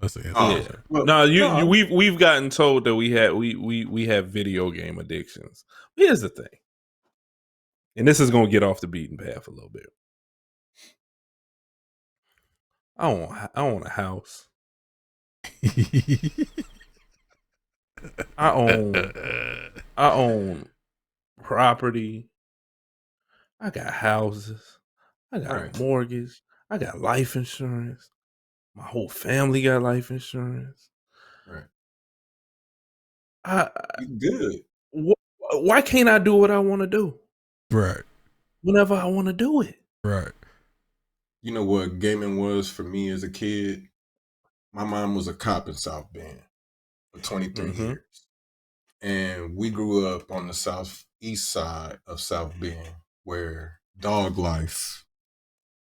That's the answer. Oh, Yeah. well, No, no. we've gotten told that we have video game addictions. Here's the thing, and this is gonna get off the beaten path a little bit. I own a house. I own property. I got houses. I got Right. a mortgage. I got life insurance. My whole family got life insurance. Right. I You good. why can't I do what I want to do Right. whenever I want to do it? Right. You know what gaming was for me as a kid? My mom was a cop in South Bend for 23 Mhm. years. And we grew up on the southeast side of South Bend where dog life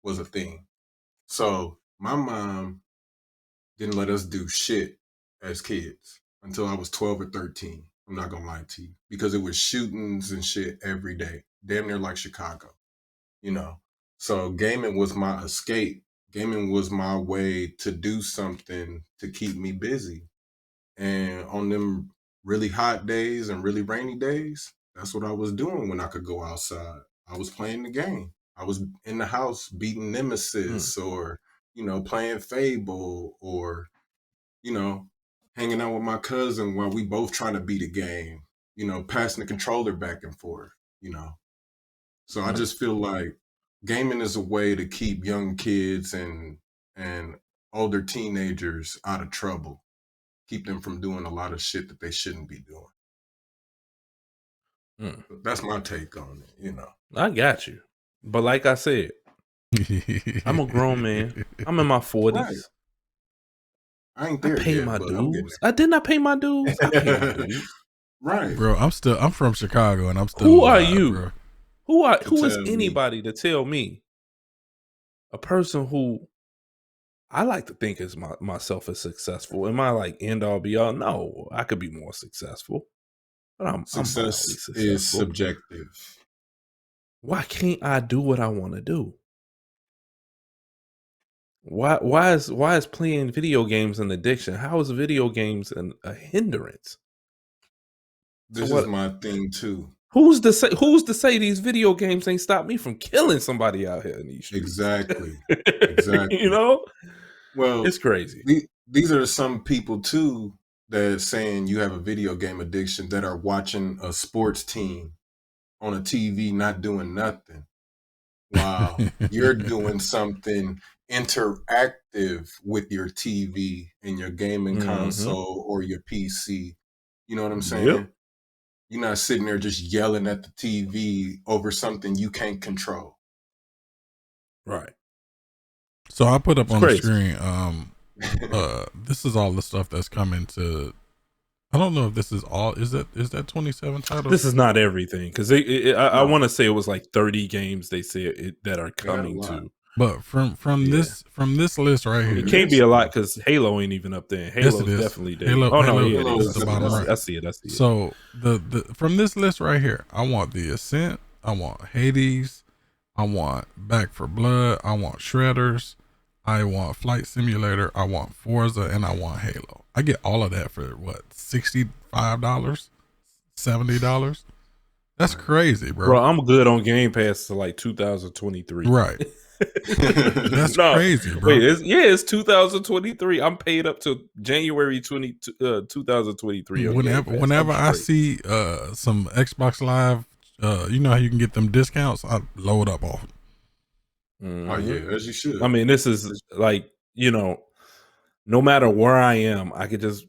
was a thing. So my mom didn't let us do shit as kids until I was 12 or 13. I'm not going to lie to you, because it was shootings and shit every day, damn near like Chicago, you know? So gaming was my escape. Gaming was my way to do something to keep me busy. And on them really hot days and really rainy days, that's what I was doing when I could go outside. I was playing the game. I was in the house beating Nemesis or, playing Fable or, hanging out with my cousin while we both trying to beat a game, passing the controller back and forth, So I just feel like gaming is a way to keep young kids and older teenagers out of trouble. Keep them from doing a lot of shit that they shouldn't be doing. That's my take on it, I got you. But like I said, I'm a grown man. I'm in my 40s. Right. I ain't I there pay yet, my but I'm getting dues. I did not pay my dues. I pay my dues. Right. Bro, I'm from Chicago and I'm still Who are alive, you? bro. Who is tell me. anybody to tell me, a person who I like to think is myself as successful? Am I like end all be all? No, I could be more successful. But I'm mildly Success successful. is subjective. Why can't I do what I want to do? Why is playing video games an addiction? How is video games a hindrance? This So is my thing too. Who's to say these video games ain't stopped me from killing somebody out here in these streets? Exactly. Well, it's crazy. These are some people too that saying you have a video game addiction that are watching a sports team on a TV not doing nothing. Wow, you're doing something interactive with your TV and your gaming console or your PC. You know what I'm saying? Yep. You're not sitting there just yelling at the TV over something you can't control. Right. So I put up It's on crazy. the screen, this is all the stuff that's coming to, I don't know if this is all, is that 27 titles? This is not everything, because I want to say it was like 30 games they said that are coming to. But from this list right here, It can't be a lot because Halo ain't even up there. Halo's Yes, it is. definitely there. Halo it is is. the bottom right. I see it. So the from this list right here, I want the Ascent, I want Hades, I want Back for Blood, I want Shredders, I want Flight Simulator, I want Forza, and I want Halo. I get all of that for what, $65, $70? That's crazy, bro. Bro, I'm good on Game Pass to like 2023. Right. That's crazy, bro. Wait, it's 2023. I'm paid up to January 2023. Whenever I see some Xbox Live, you know how you can get them discounts, I load up off. Oh yeah, as you should. I mean, this is like, no matter where I am, I could just,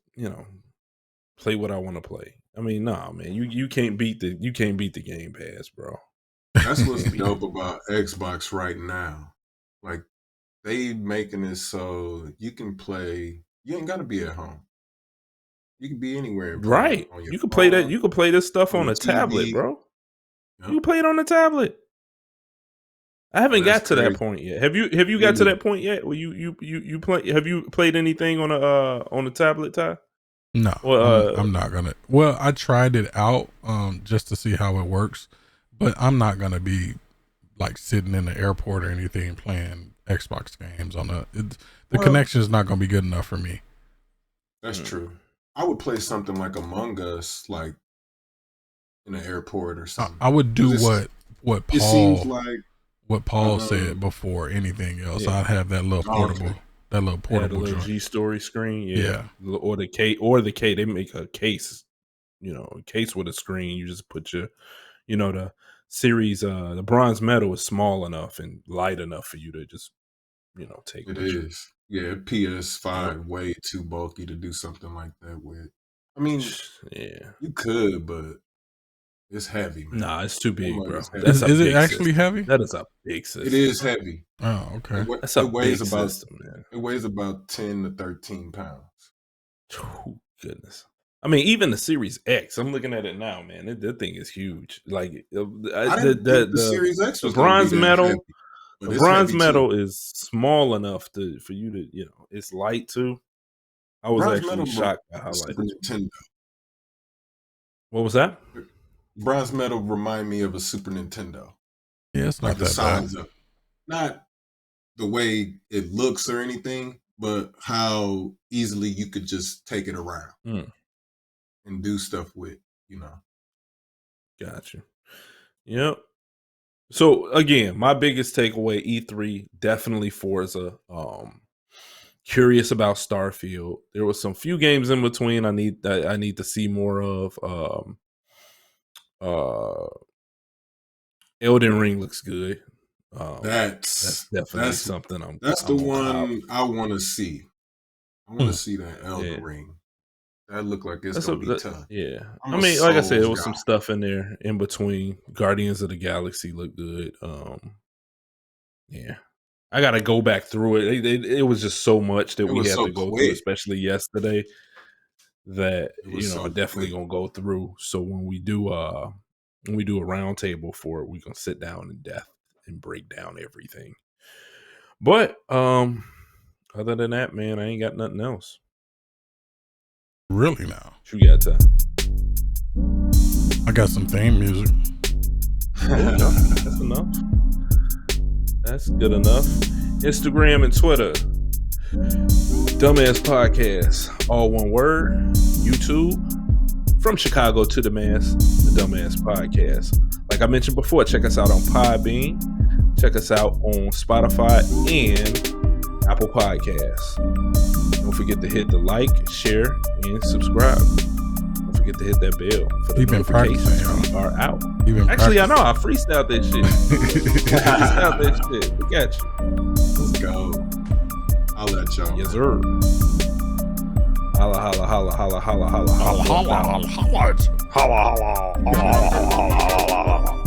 play what I want to play. I mean, nah, man, you can't beat the Game Pass, bro. That's what's dope about Xbox right now. Like, they making it so you can play. You ain't got to be at home. You can be anywhere. Right. You can play that. You can play this stuff on a tablet, bro. Yep. You can play it on a tablet. I haven't got to that point yet. Have you got to that point yet? Where you play? Have you played anything on a tablet, Ty? No, well, I'm not gonna. Well, I tried it out just to see how it works, but I'm not gonna be like sitting in the airport or anything playing Xbox games on the connection is not gonna be good enough for me. That's true. I would play something like Among Us, like in an airport or something. I would do what It seems Paul like said before anything else. Yeah. I'd have that little portable, that little portable little joint. G Story screen, Yeah. or the case. They make a case, a case with a screen. You just put your, the series. The bronze medal is small enough and light enough for you to just, take. It with you. is. Yeah, PS5 way too bulky to do something like that with. I mean, Yeah. you could, but it's heavy, man. Nah, it's too big, That mug bro. is heavy. That's a Is it big actually system. heavy? That is a big system. It is heavy. Oh, okay. That's a It weighs big about system, man. it weighs about 10 to 13 pounds. Oh, goodness. I mean, even the Series X. I'm looking at it now, man. That thing is huge. Like I didn't think the Series X was the bronze gonna be that medal. heavy, but The it's bronze heavy, medal too. is small enough for you to, it's light too. I was Bronze actually medal shocked by how light. Super Nintendo. What was that? Bronze medal remind me of a Super Nintendo. Yeah, it's not Like the that bad. size of, not the way it looks or anything, but how easily you could just take it around and do stuff with, Gotcha. Yep. So again, my biggest takeaway, E3, definitely Forza. Curious about Starfield. There was some few games in between I need to see more of. Elden Ring looks good. That's definitely something That's the I'm one I want to see. I want to see that Elden Ring. That look like it's gonna be tough. Yeah, I'm I a mean, like I said, there Souls was some guy. stuff in there in between. Guardians of the Galaxy looked good. Yeah, I got to go back through it. It was just so much that It we was had so to go through, quick. especially yesterday. That It was so I'm definitely quick. gonna go through. So when we do a roundtable for it, we can sit down in depth and break down everything. But other than that, man, I ain't got nothing else. Really now? What you got, Ty? I got some theme music. That's enough. That's good enough. Instagram and Twitter, Dummast Podcast, all one word. YouTube, From Chicago to the Mass, the Dummast Podcast. Like I mentioned before, check us out on Podbean. Check us out on Spotify and Apple Podcasts. Don't forget to hit the like, share, and subscribe. Don't forget to hit that bell for the You've been notifications practicing, we are out. Actually, I know. I freestyled that shit. Look at you. Let's go. I'll let y'all. Yes, sir. Holla, holla, holla, holla, holla, holla, holla, holla, holla, holla, holla, holla, holla, holla, holla, holla.